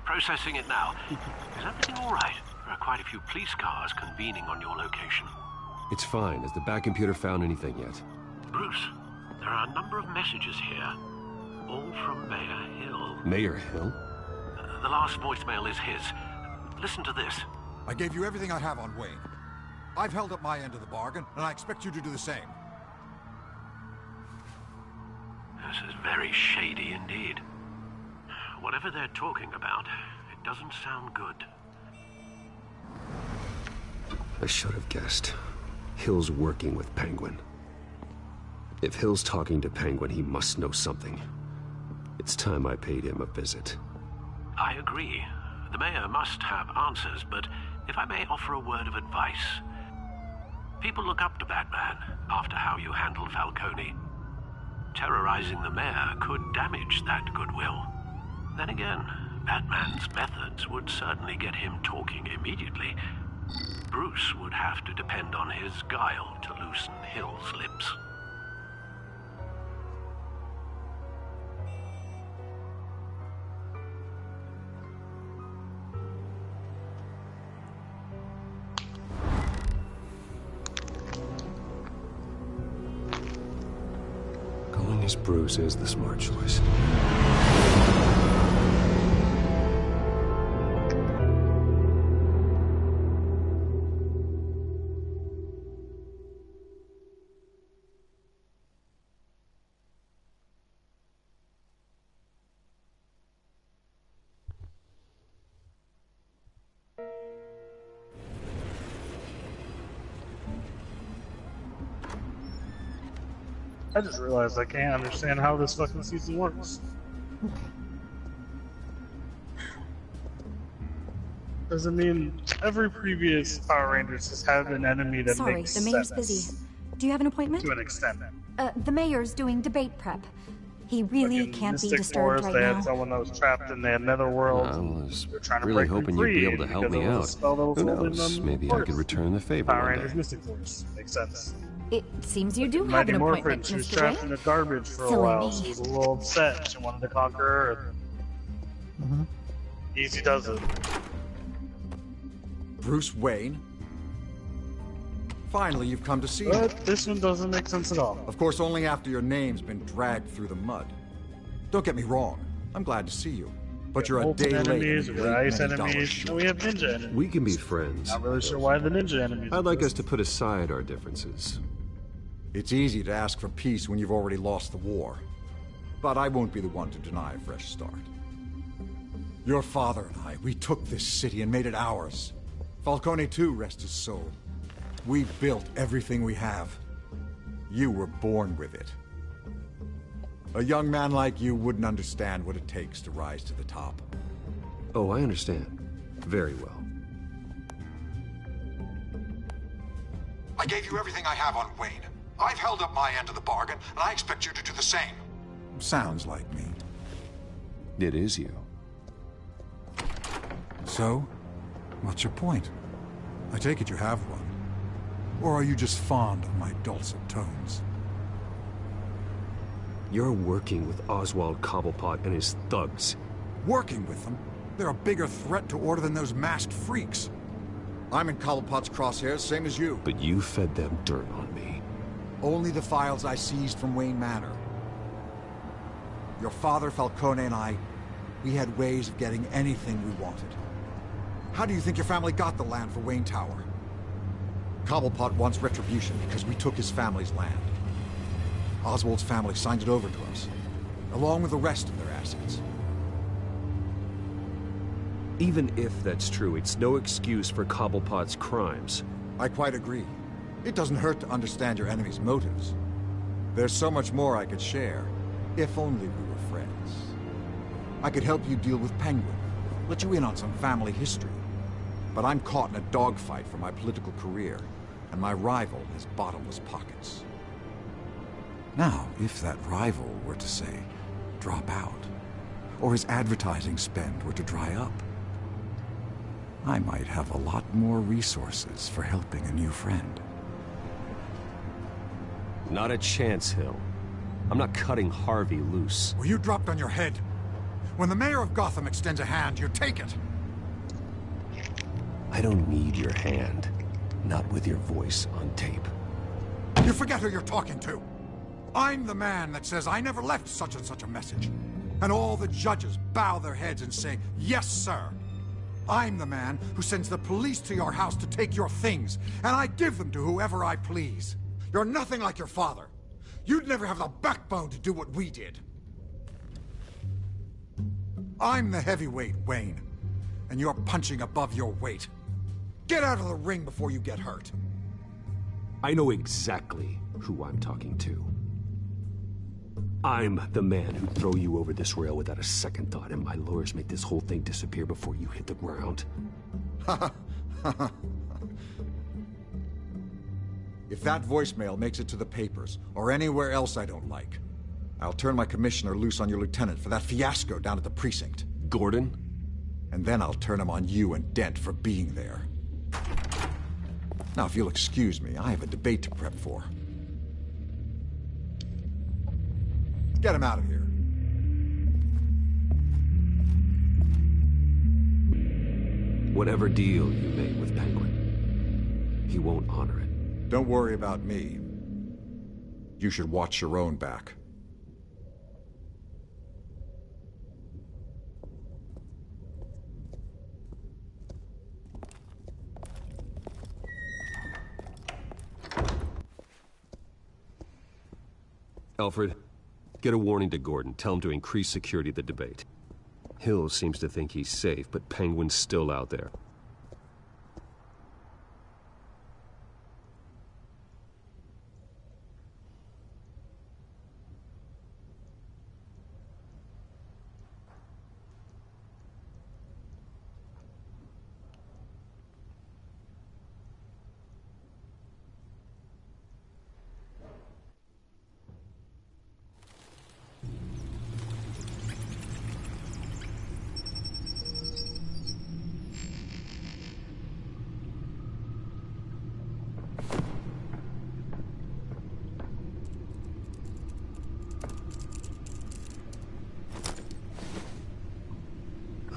Processing it now. Is everything all right? There are quite a few police cars convening on your location. It's fine. Has the back computer found anything yet? Bruce, there are a number of messages here. All from Mayor Hill. Mayor Hill? The last voicemail is his. Listen to this. I gave you everything I have on Wayne. I've held up my end of the bargain, and I expect you to do the same. This is very shady indeed. Whatever they're talking about, it doesn't sound good. I should have guessed. Hill's working with Penguin. If Hill's talking to Penguin, he must know something. It's time I paid him a visit. I agree. The mayor must have answers, but if I may offer a word of advice. People look up to Batman after how you handled Falcone. Terrorizing the mayor could damage that goodwill. Then again, Batman's methods would certainly get him talking immediately. Bruce would have to depend on his guile to loosen Hill's lips. Going as Bruce is the smart choice. I just realized I can't understand how this fucking season works. Does it mean every previous Power Rangers has had an enemy that Sorry, makes the mayor's sense? busy. Do you have an appointment? To an extent. The mayor's doing debate prep. He really Fucking can't be Mystic disturbed Wars, right they now. had someone that was trapped in the netherworld. I was They're trying to really break them hoping you'd free be able to help because me it was a out. spell that was Who holding knows? them Maybe I force. could return the favor Power one Rangers day. Mystic Force. Makes sense. It seems you do have Mighty an Morphin, appointment, she was Mr. trapped Wayne. in the garbage for a Silly while. me. She was a little upset. She wanted to conquer her. Easy does it. Bruce Wayne? Finally, you've come to see me. But this one doesn't make sense at all. Of course, only after your name's been dragged through the mud. Don't get me wrong. I'm glad to see you. But you're a day late. Enemies, and we a got great ice many dollars enemies, short. and we have ninja enemies. We can be friends. Not really sure why the ninja enemies. I'd like us to put aside our differences. It's easy to ask for peace when you've already lost the war. But I won't be the one to deny a fresh start. Your father and I, we took this city and made it ours. Falcone too, rest his soul. We built everything we have. You were born with it. A young man like you wouldn't understand what it takes to rise to the top. Oh, I understand. Very well. I gave you everything I have on Wayne. I've held up my end of the bargain, and I expect you to do the same. Sounds like me. It is you. So, what's your point? I take it you have one. Or are you just fond of my dulcet tones? You're working with Oswald Cobblepot and his thugs. Working with them? They're a bigger threat to order than those masked freaks. I'm in Cobblepot's crosshairs, same as you. But you fed them dirt on me. Only the files I seized from Wayne Manor. Your father, Falcone, and I, we had ways of getting anything we wanted. How do you think your family got the land for Wayne Tower? Cobblepot wants retribution because we took his family's land. Oswald's family signed it over to us, along with the rest of their assets. Even if that's true, it's no excuse for Cobblepot's crimes. I quite agree. It doesn't hurt to understand your enemy's motives. There's so much more I could share, if only we were friends. I could help you deal with Penguin, let you in on some family history. But I'm caught in a dogfight for my political career, and my rival has bottomless pockets. Now, if that rival were to say, drop out, or his advertising spend were to dry up, I might have a lot more resources for helping a new friend. Not a chance, Hill. I'm not cutting Harvey loose. Well, you dropped on your head. When the mayor of Gotham extends a hand, you take it. I don't need your hand. Not with your voice on tape. You forget who you're talking to. I'm the man that says I never left such and such a message. And all the judges bow their heads and say, yes, sir. I'm the man who sends the police to your house to take your things, and I give them to whoever I please. You're nothing like your father. You'd never have the backbone to do what we did. I'm the heavyweight, Wayne, and you're punching above your weight. Get out of the ring before you get hurt. I know exactly who I'm talking to. I'm the man who'd throw you over this rail without a second thought, and my lawyers make this whole thing disappear before you hit the ground. If that voicemail makes it to the papers, or anywhere else I don't like, I'll turn my commissioner loose on your lieutenant for that fiasco down at the precinct. Gordon? And then I'll turn him on you and Dent for being there. Now, if you'll excuse me, I have a debate to prep for. Get him out of here. Whatever deal you made with Penguin, he won't honor it. Don't worry about me. You should watch your own back. Alfred, get a warning to Gordon. Tell him to increase security at the debate. Hill seems to think he's safe, but Penguin's still out there.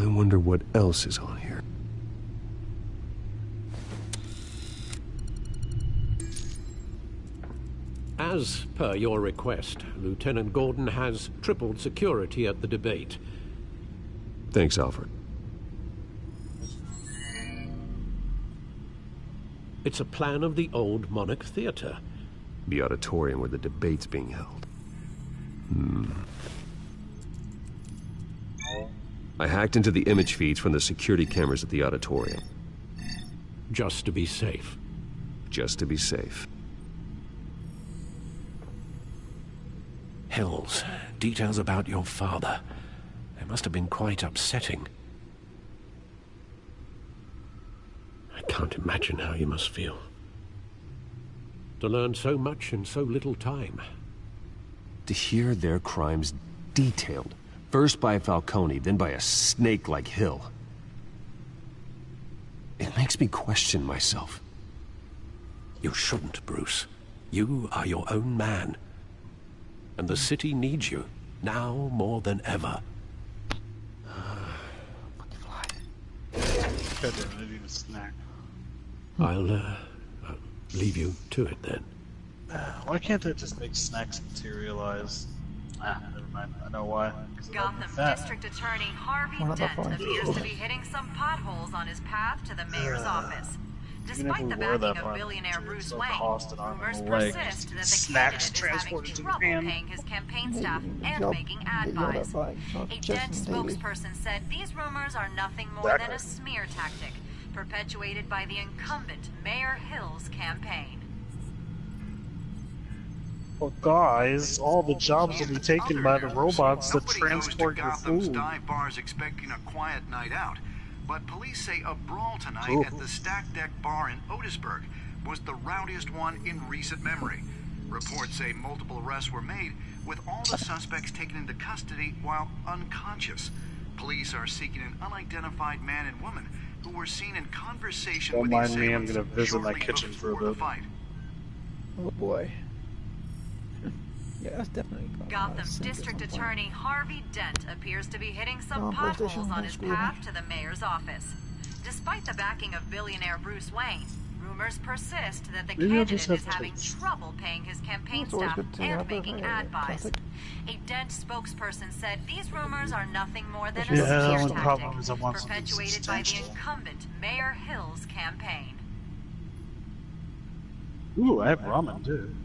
I wonder what else is on here. As per your request, Lieutenant Gordon has tripled security at the debate. Thanks, Alfred. It's a plan of the old Monarch Theater. The auditorium where the debate's being held. I hacked into the image feeds from the security cameras at the auditorium. Just to be safe. Just to be safe. Hills, details about your father. They must have been quite upsetting. I can't imagine how you must feel. To learn so much in so little time. To hear their crimes detailed. First by Falcone, then by a snake like Hill. It makes me question myself. You shouldn't, Bruce. You are your own man. And the city needs you, now more than ever. I'll leave you to it then. Why can't they just make snacks materialize? Never mind. I know why. Gotham District Attorney Harvey Dent appears to be hitting some potholes on his path to the mayor's office. Despite the backing of billionaire Bruce Wayne, rumors persist that the candidate is having trouble paying his campaign staff and making ad buys. A Dent spokesperson said these rumors are nothing more than a smear tactic, perpetuated by the incumbent Mayor Hill's campaign. Well, guys, all the jobs will be taken by the robots that transport your Gotham's food. dive bars expecting a quiet night out, but police say a brawl tonight at the Stack Deck Bar in Otisburg was the rowdiest one in recent memory. Reports say multiple arrests were made, with all the suspects taken into custody while unconscious. Police are seeking an unidentified man and woman who were seen in conversation Don't with the mind me, I'm assailants gonna visit my shortly kitchen for a before the bit. fight. Oh boy. Yeah, that's definitely Gotham District Attorney Harvey Dent appears to be hitting some PlayStation potholes on his screwed path to the mayor's office. Despite the backing of billionaire Bruce Wayne, rumors persist that the Maybe I'll just candidate is have having trouble paying his campaign It's always staff good to and have a making ad buys. classic. A Dent spokesperson said these rumors are nothing more than a Yeah, the smear only problem tactic, is I want something perpetuated by the substantial. incumbent Mayor Hill's campaign. Ooh, I have ramen too.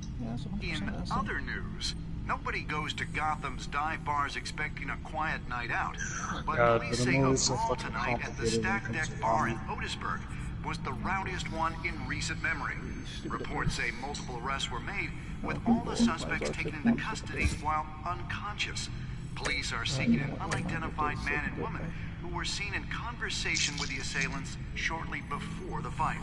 In other news, nobody goes to Gotham's dive bars expecting a quiet night out, but God, police but say I'm a always so brawl fucking tonight at the complicated when it Stack comes Deck to Bar in ramen. Otisburg was the rowdiest one in recent memory. Reports say multiple arrests were made, with all the suspects taken into custody while unconscious. Police are seeking an unidentified man and woman who were seen in conversation with the assailants shortly before the fight.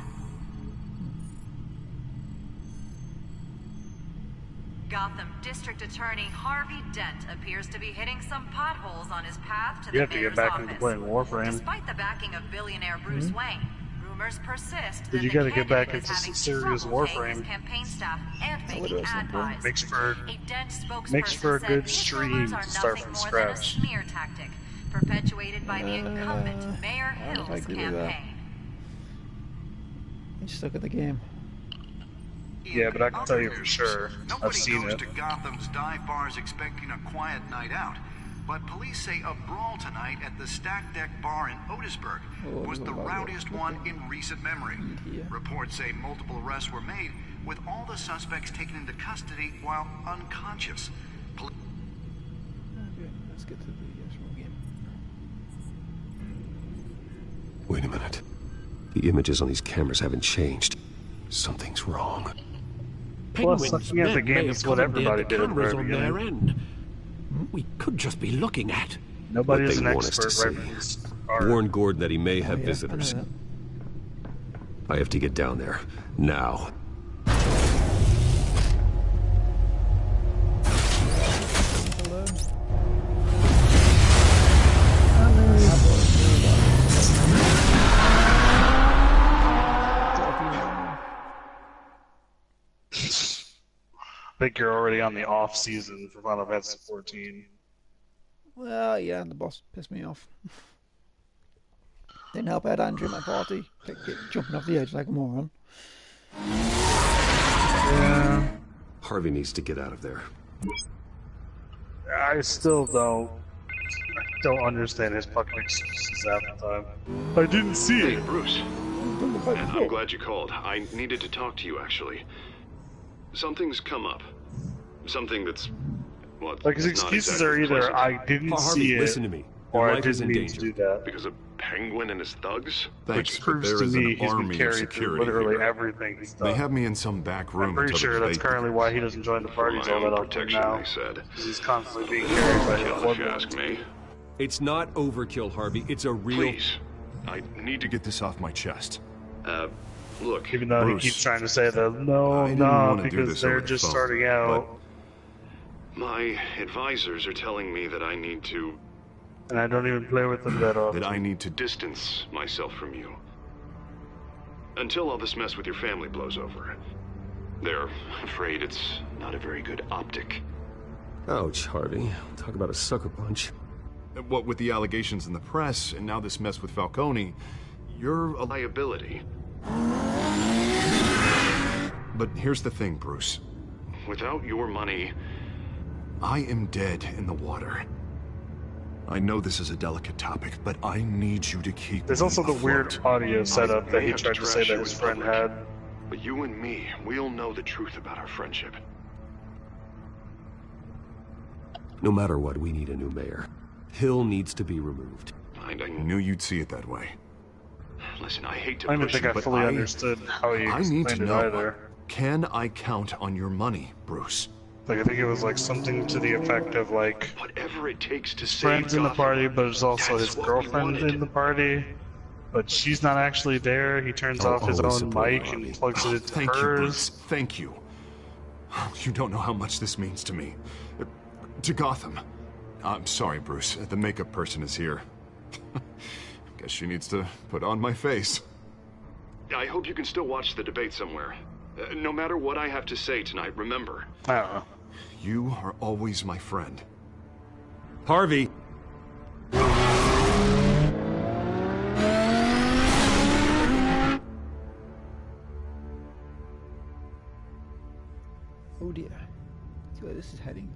Gotham District Attorney Harvey Dent appears to be hitting some potholes on his path to You the have to get mayor's back office. into playing Warframe. Despite the backing of billionaire Bruce Wayne, rumors persist that You the gotta get back candidate is into having some serious trouble paying his Warframe. campaign staff and making ad buys. Makes for A Dent spokesperson makes for a said good these stream rumors to are start nothing from more than a scratch. smear tactic, perpetuated by the incumbent Mayor I Hill's agree with that. campaign. He's stuck at the game. Yeah, but I can tell you for sure. I've Nobody seen goes it. to Gotham's dive bars expecting a quiet night out, but police say a brawl tonight at the Stack Deck Bar in Otisburg was the rowdiest one in recent memory. Reports say multiple arrests were made, with all the suspects taken into custody while unconscious. Okay, let's get to the actual game. Wait a minute. The images on these cameras haven't changed. Something's wrong. Plus, Penguin's looking at the men may game have is what commandeered everybody the did at the cameras very on their beginning. end. We could just be looking at. Nobody What is they an want us expert to right see. from the start. Warn Gordon that he may have visitors. I have to get down there. Now. I think you're already on the off season for Final Fantasy 14. Well, yeah, the boss pissed me off. Didn't help out Andrew at my party. Kept jumping off the edge like a moron. Yeah. Harvey needs to get out of there. I still don't understand his fucking excuses half the time. I didn't see it. Hey, Bruce. I'm glad you called. I needed to talk to you, actually. Something's come up. Something that's... well, like, his excuses are either I didn't see it, listen to me. or I didn't mean to do that. Because of Penguin and his thugs? Which proves to me he's been carried through literally everything he's done. They have me in some back room. I'm pretty sure that's currently why he doesn't join the parties all that often now. He's constantly being carried by his blood. Ask me. It's not overkill, Harvey. It's a real... Please. I need to get this off my chest. Look, even though Bruce, he keeps trying to say that, no, because they're just starting out. My advisors are telling me that I need to... and I don't even play with them that often. That I need to distance myself from you. Until all this mess with your family blows over. They're afraid it's not a very good optic. Ouch, Harvey. Talk about a sucker punch. What with the allegations in the press, and now this mess with Falcone, you're a liability. But here's the thing, Bruce. Without your money... I am dead in the water. I know this is a delicate topic, but I need you to keep... There's also the weird audio setup that he tried to say that his friend had. But you and me, we'll know the truth about our friendship. No matter what, we need a new mayor. Hill needs to be removed. I knew you'd see it that way. Listen, I hate to I don't think I fully understood how he explained it either. Can I count on your money, Bruce? Like, I think it was like something to the effect of like, whatever it takes to friends in the party, but it's also his girlfriend in the party. But she's not actually there. He turns off his own mic and plugs it into Thank you, hers. Bruce. Thank you. You don't know how much this means to me. To Gotham. I'm sorry, Bruce. The makeup person is here. Guess she needs to put on my face. I hope you can still watch the debate somewhere. No matter what I have to say tonight, remember. I don't know. You are always my friend. Harvey! Oh dear. See where this is heading.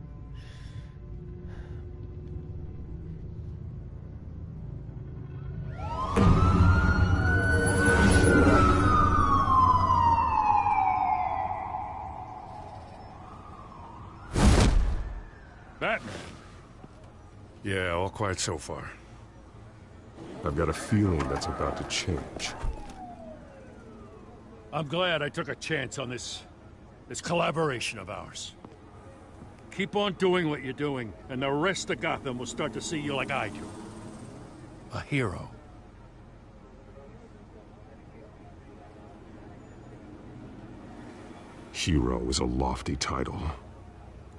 Batman. Yeah, all quiet so far. I've got a feeling that's about to change. I'm glad I took a chance on this collaboration of ours. Keep on doing what you're doing, and the rest of Gotham will start to see you like I do. A hero. Hero is a lofty title.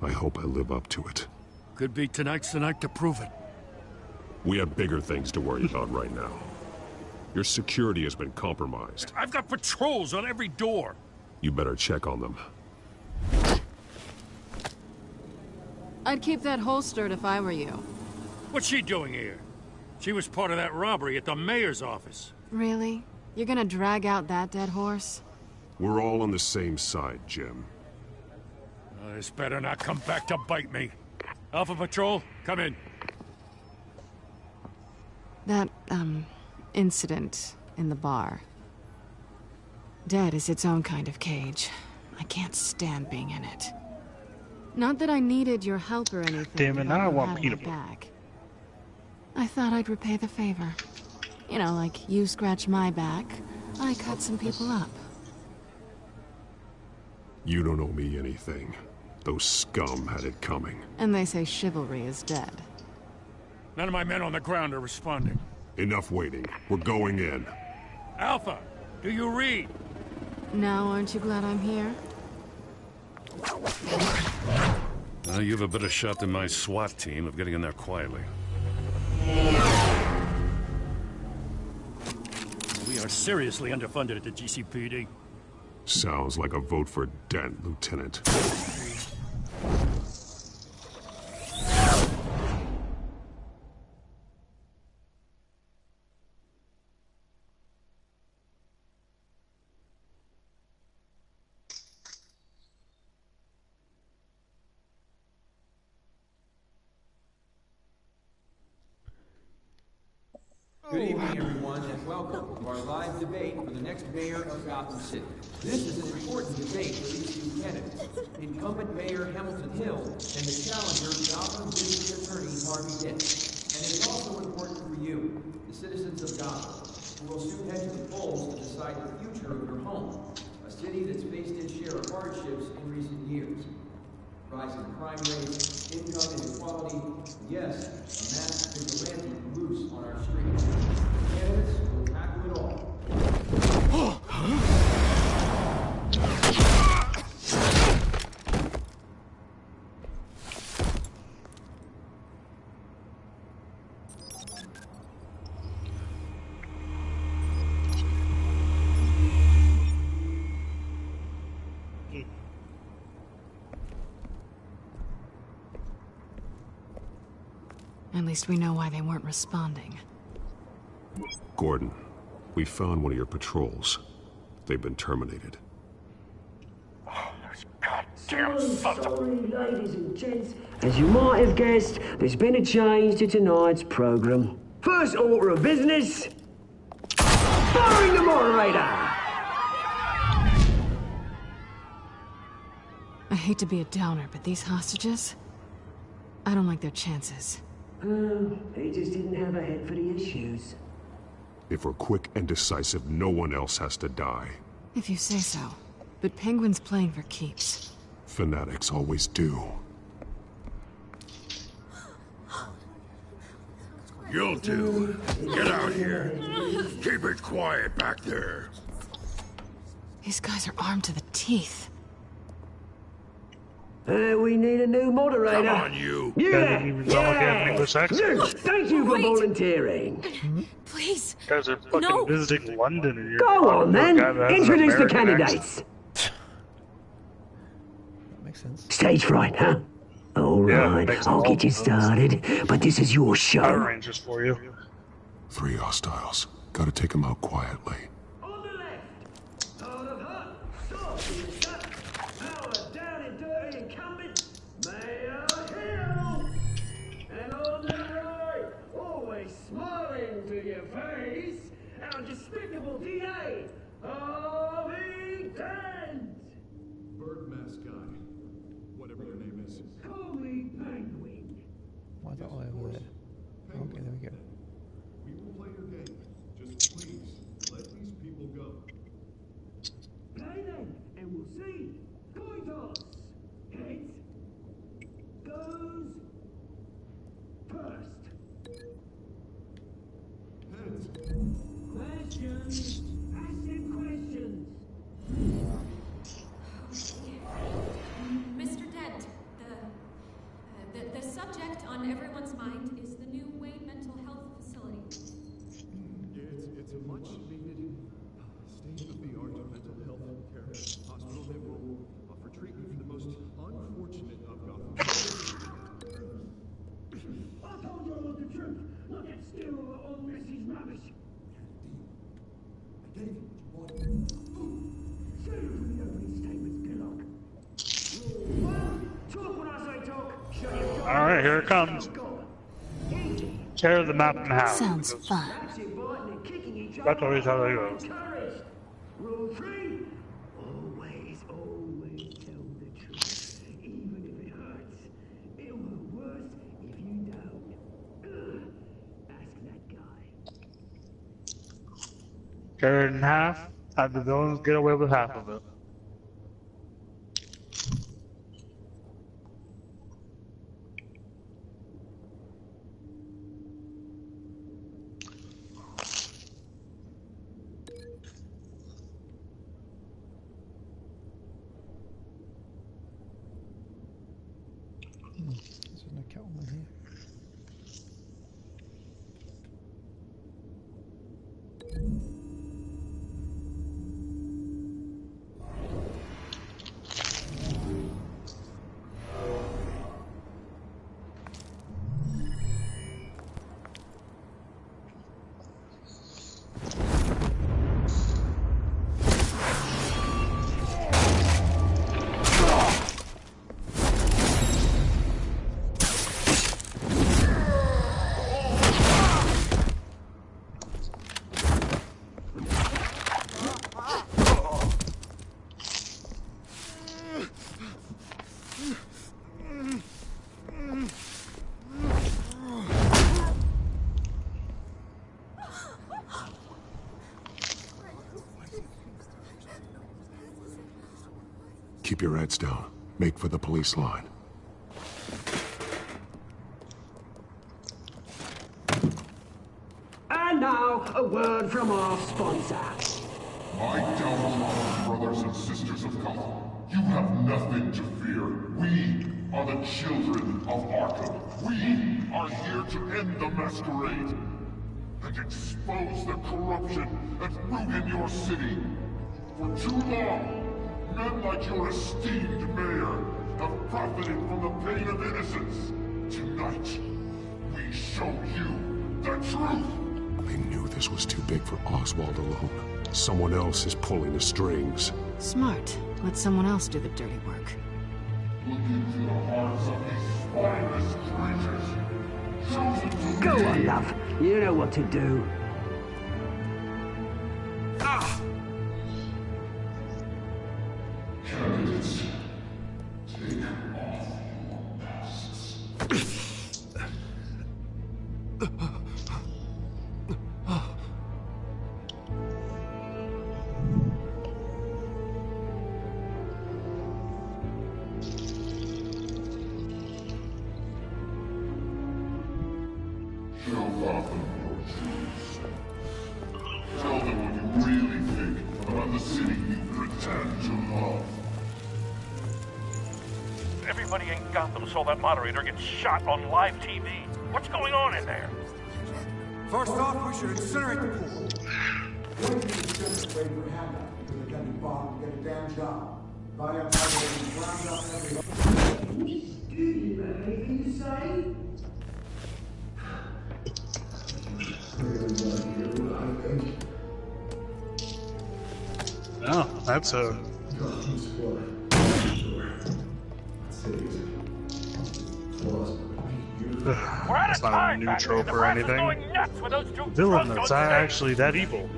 I hope I live up to it. Could be tonight's the night to prove it. We have bigger things to worry about right now. Your security has been compromised. I've got patrols on every door. You better check on them. I'd keep that holstered if I were you. What's she doing here? She was part of that robbery at the mayor's office. Really? You're gonna drag out that dead horse? We're all on the same side, Jim. This better not come back to bite me. Alpha Patrol, come in. That, incident in the bar. Dead is its own kind of cage. I can't stand being in it. Not that I needed your help or anything. Damn it, now I want Peter Peter back. I thought I'd repay the favor. You know, like you scratch my back, I cut some people up. You don't owe me anything. Those scum had it coming. And they say chivalry is dead. None of my men on the ground are responding. Enough waiting. We're going in. Alpha, do you read? Now, aren't you glad I'm here? You have a better shot than my SWAT team of getting in there quietly. We are seriously underfunded at the GCPD. Sounds like a vote for Dent, Lieutenant. Good evening, everyone, and welcome to our live debate for the next mayor of Gotham City. This is an important debate for these two candidates, incumbent Mayor Hamilton Hill and the challenger, Gotham District Attorney Harvey Dent. And it's also important for you, the citizens of Gotham, who will soon head to the polls to decide the future of your home, a city that's faced its share of hardships in recent years. Rising crime rates, income inequality, and yes, a mass vigilante loose on our streets. Candidates will tackle it all. At least we know why they weren't responding. Gordon, we found one of your patrols. They've been terminated. Damn sorry, ladies and gents. As you might have guessed, there's been a change to tonight's program. First order of business, firing the moderator! I hate to be a downer, but these hostages, I don't like their chances. He just didn't have a head for the issues. If we're quick and decisive, no one else has to die. If you say so. But Penguin's playing for keeps. Fanatics always do. You'll do. Get out here. Keep it quiet back there. These guys are armed to the teeth. We need a new moderator. Come on, you. Yeah, English accent. Thank you for volunteering. Please. You guys are fucking visiting London and you're Go on then. Introduce the American candidates. That makes sense. Stage fright, huh? All right, I'll get you started, but this is your show. Power Rangers for you. 3 hostiles. Gotta take them out quietly. Smiling to your face, our despicable DA, Harvey Dent! Bird mask guy. Whatever your name is. Call me Penguin. Why is that all over there? Okay, there we go. We will play your game. Just please, let these people go. Play then, and we'll see. Coin toss. Heads. Goes. First. Questions. Ask them questions. Mr. Dent, the subject on everyone's mind is the new Wayne Mental Health Facility. It's a much needed state-of-the-art mental health care hospital that will offer treatment for the most unfortunate of Gotham. I told you all the truth. Look at still all Messie's rubbish. I gave you what you wanted. Say it from the opening statements, Pillock. Talk when I say talk. Shut your door. Alright, here it comes. Tear the map in half. Sounds fun. That's always how they go. Rule 3. Always tell the truth. Even if it hurts. It'll hurt worse if you don't. Ask that guy. Tear it in half, have the villains get away with half of it. There's no Catwoman here. Keep your heads down. Make for the police line. And now, a word from our sponsor. My downtrodden brothers and sisters of Gotham, you have nothing to fear. We are the children of Arkham. We are here to end the masquerade and expose the corruption that ruined your city. For too long, men like your esteemed mayor have profited from the pain of innocence. Tonight, we show you the truth. I knew this was too big for Oswald alone. Someone else is pulling the strings. Smart. Let someone else do the dirty work. Look into the hearts of these spineless creatures. Chosen to Go on, lead. love. You know what to do. Candidates, take off your masks. Show Gotham your truth. Tell them what you really think about the city you pretend to love. Everybody in Gotham saw that moderator get shot on live TV. What's going on in there? First off, we should incinerate the pool. When you disintegrate your hand up, because it can be bombed to get a damn job. If I have to ground up every... Anything to say? No, that's a... It's not a new trope or anything. Villain that's actually that evil.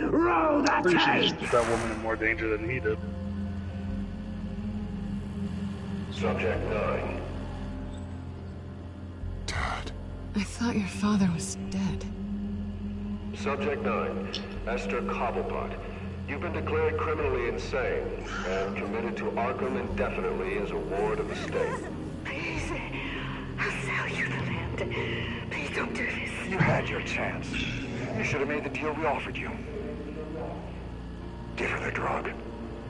Roll that Pretty sure tape! she put that woman in more danger than he did. Subject 9. I thought your father was dead. Subject 9, Esther Cobblepot. You've been declared criminally insane and committed to Arkham indefinitely as a ward of the state. Please, I'll sell you the land. Please don't do this. You had your chance. You should have made the deal we offered you. Give her the drug.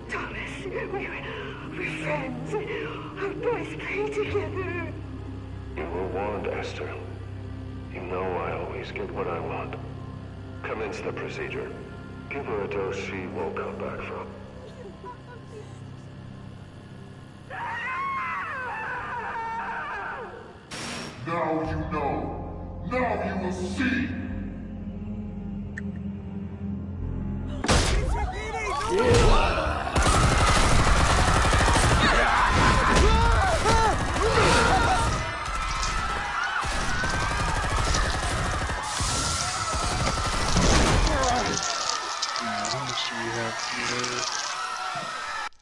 Thomas, we're friends. Our boys play together. You were warned, Esther. You know I always get what I want. Commence the procedure. Give her a dose she won't come back from. Now you know. Now you will see. How much do we have here?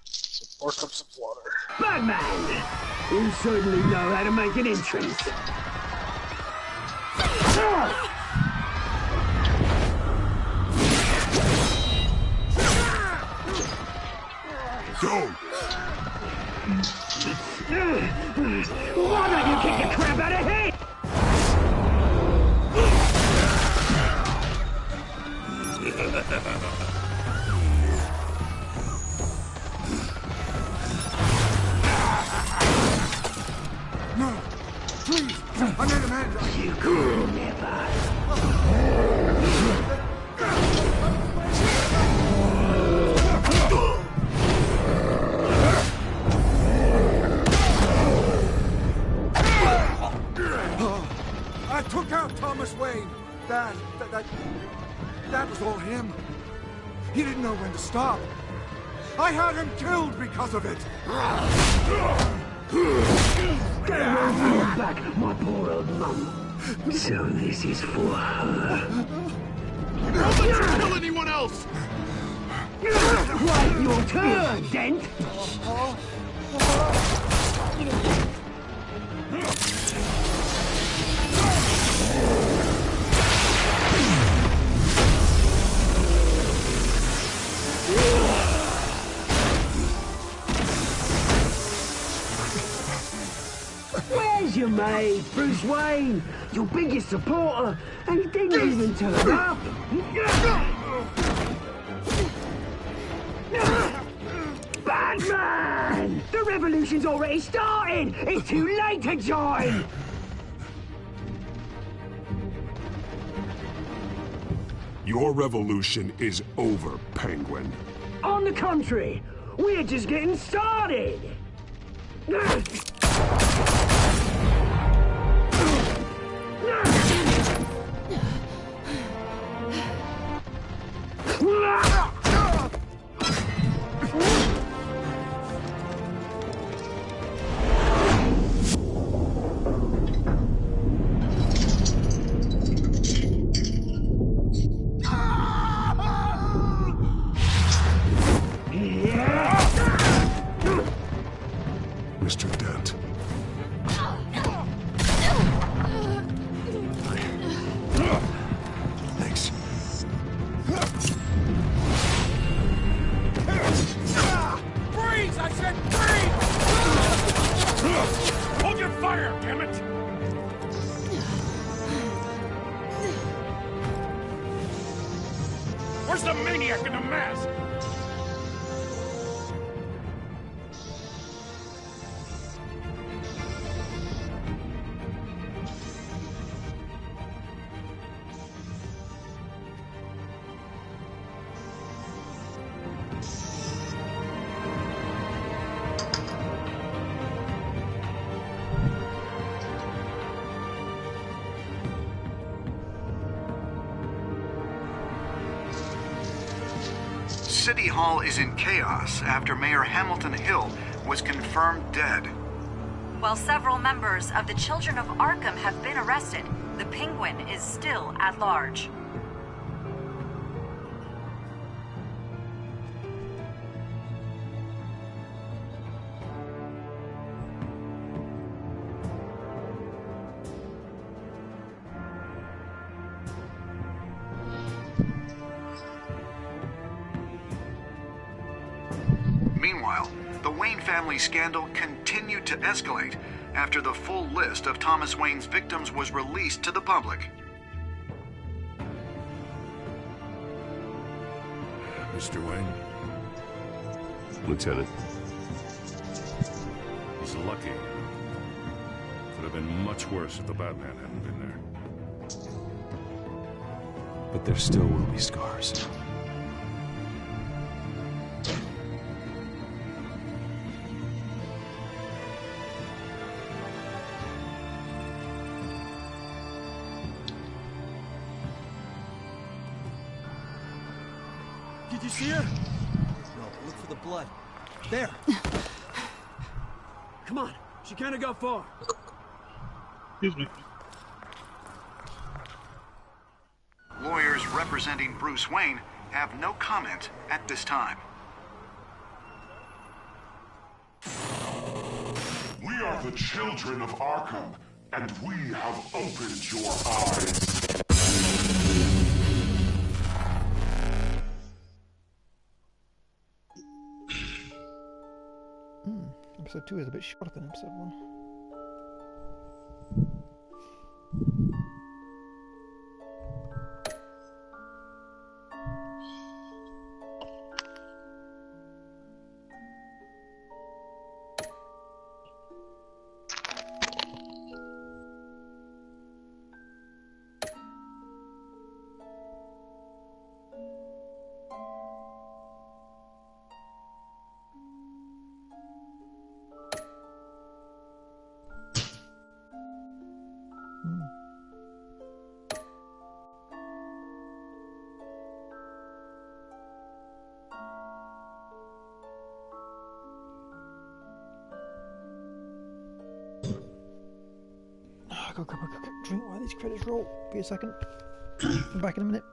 Some more cups of water. Batman! You certainly know how to make an entrance. Go! Why don't you kick the crap out of him? No! Please! I made a man! You cool, never. I took out Thomas Wayne. That was all him. He didn't know when to stop. I had him killed because of it. Get away from your back, my poor old mum. So this is for her. Don't let you kill anyone else! Wait your turn, Dent! Where's your mate, Bruce Wayne? Your biggest supporter, and he didn't even turn up. Batman! The revolution's already started! It's too late to join! Your revolution is over, Penguin. On the contrary, we're just getting started! Mr. Dent. Thanks. Freeze! I said freeze! Hold your fire, damn it! Where's the maniac in the mask? City Hall is in chaos after Mayor Hamilton Hill was confirmed dead. While several members of the Children of Arkham have been arrested, the Penguin is still at large. Meanwhile, the Wayne family scandal continued to escalate after the full list of Thomas Wayne's victims was released to the public. Mr. Wayne? Lieutenant. He's lucky. Could have been much worse if the Batman hadn't been there. But there still will be scars. Did you see her? No, look for the blood. There. Come on. She can't have got far. Excuse me. Lawyers representing Bruce Wayne have no comment at this time. We are the children of Arkham, and we have opened your eyes. Episode 2 is a bit shorter than episode 1. I'll grab a quick drink while these credits roll. Be a second. I'm back in a minute.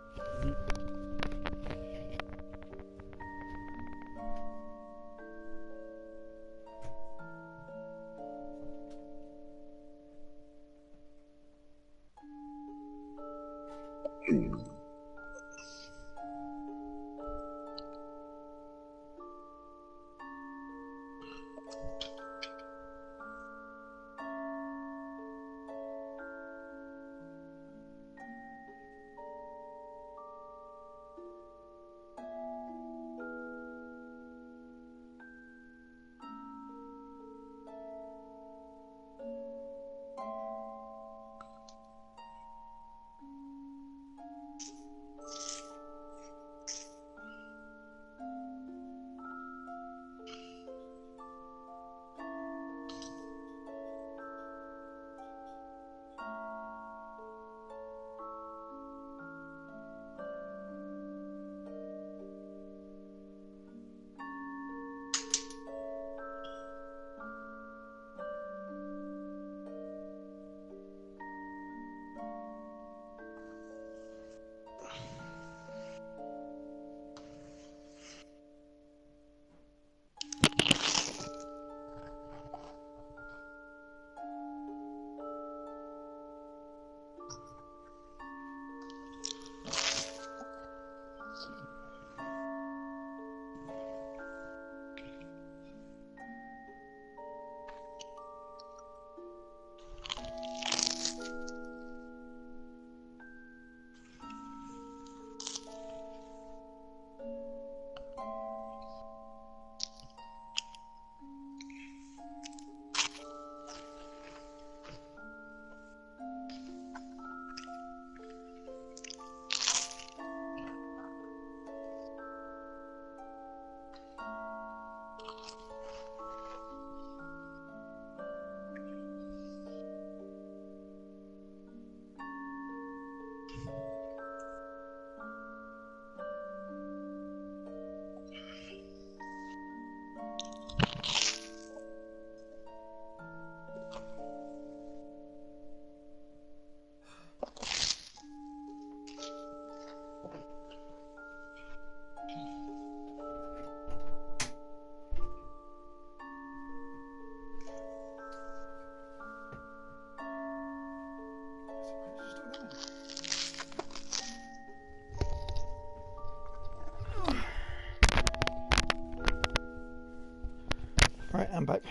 Right, I'm back.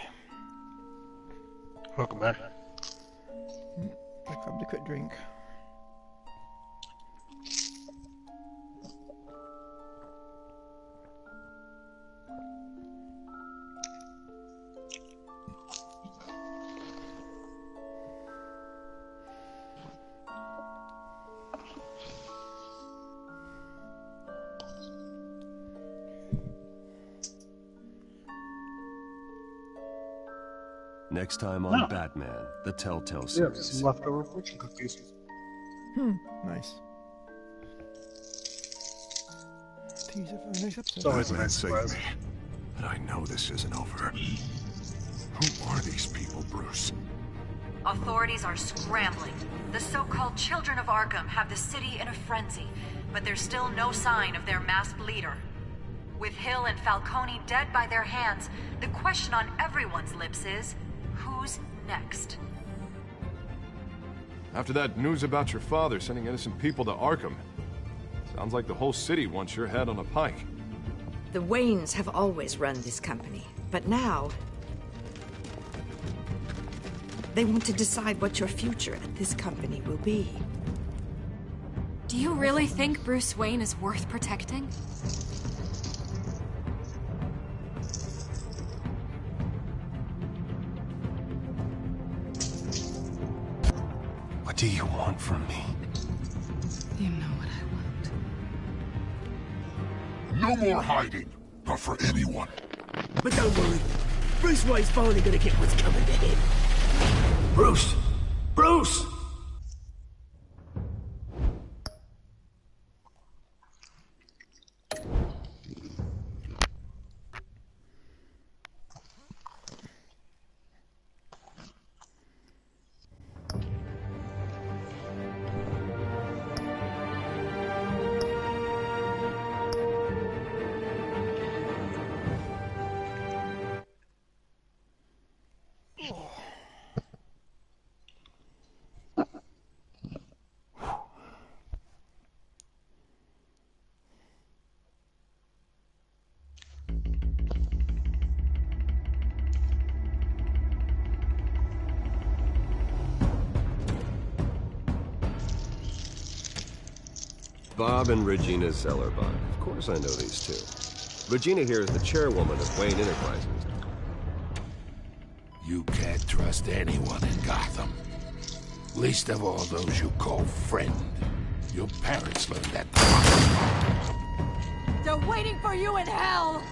Welcome back. I grabbed a quick drink. Next time on Batman, the Telltale series. Yeah, some leftover fortune cookies. Nice. Tease it for the next episode. It's always a Batman nice saved surprise. me, but I know this isn't over. Who are these people, Bruce? Authorities are scrambling. The so-called Children of Arkham have the city in a frenzy, but there's still no sign of their masked leader. With Hill and Falcone dead by their hands, the question on everyone's lips is, who's next? After that news about your father sending innocent people to Arkham, sounds like the whole city wants your head on a pike. The Waynes have always run this company, but now they want to decide what your future at this company will be. Do you really think Bruce Wayne is worth protecting? What do you want from me? You know what I No more hiding, not for anyone. But don't worry, Bruce Wayne's finally gonna get what's coming to him. Bruce! Bruce! Bob and Regina Zellerbach. Of course I know these two. Regina here is the chairwoman of Wayne Enterprises. You can't trust anyone in Gotham. Least of all those you call friend. Your parents learned that. They're waiting for you in hell!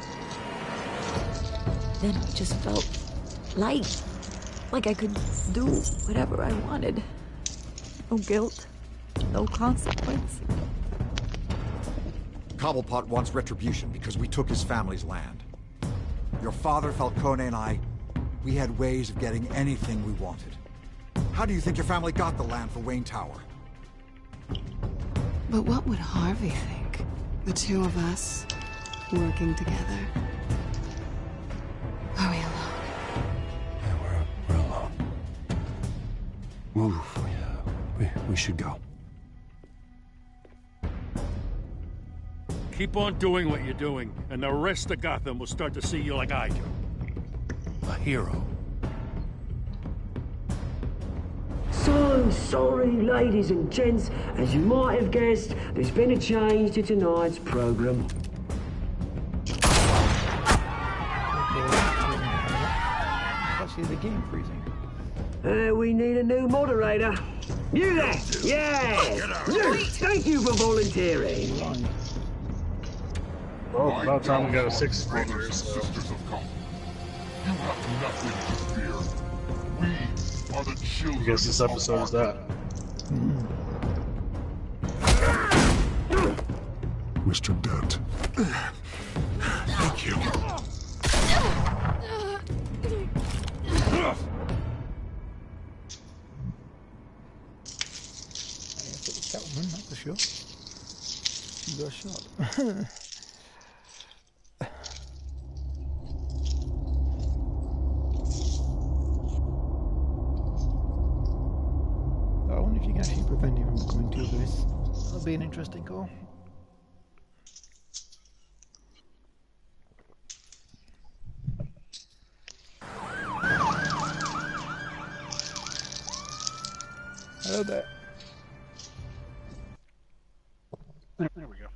Then I just felt light. Like I could do whatever I wanted. No guilt. No consequence. Cobblepot wants retribution because we took his family's land. Your father, Falcone, and I, we had ways of getting anything we wanted. How do you think your family got the land for Wayne Tower? But what would Harvey think? The two of us, working together. Are we alone? Yeah, we're alone. Move. We should go. Keep on doing what you're doing, and the rest of Gotham will start to see you like I do. A hero. So sorry, ladies and gents. As you might have guessed, there's been a change to tonight's program. Actually, the game freezing. We need a new moderator. You there? Yeah! You! Thank you for volunteering. Well, about time we got a sixth brother, so... You have nothing to fear. We are the children. I guess this episode is that. Mr. Dent. Thank you. Catwoman, that's for sure. You got shot. I wonder if you can actually prevent him from coming to this. That'll be an interesting call. Hello there. There we go.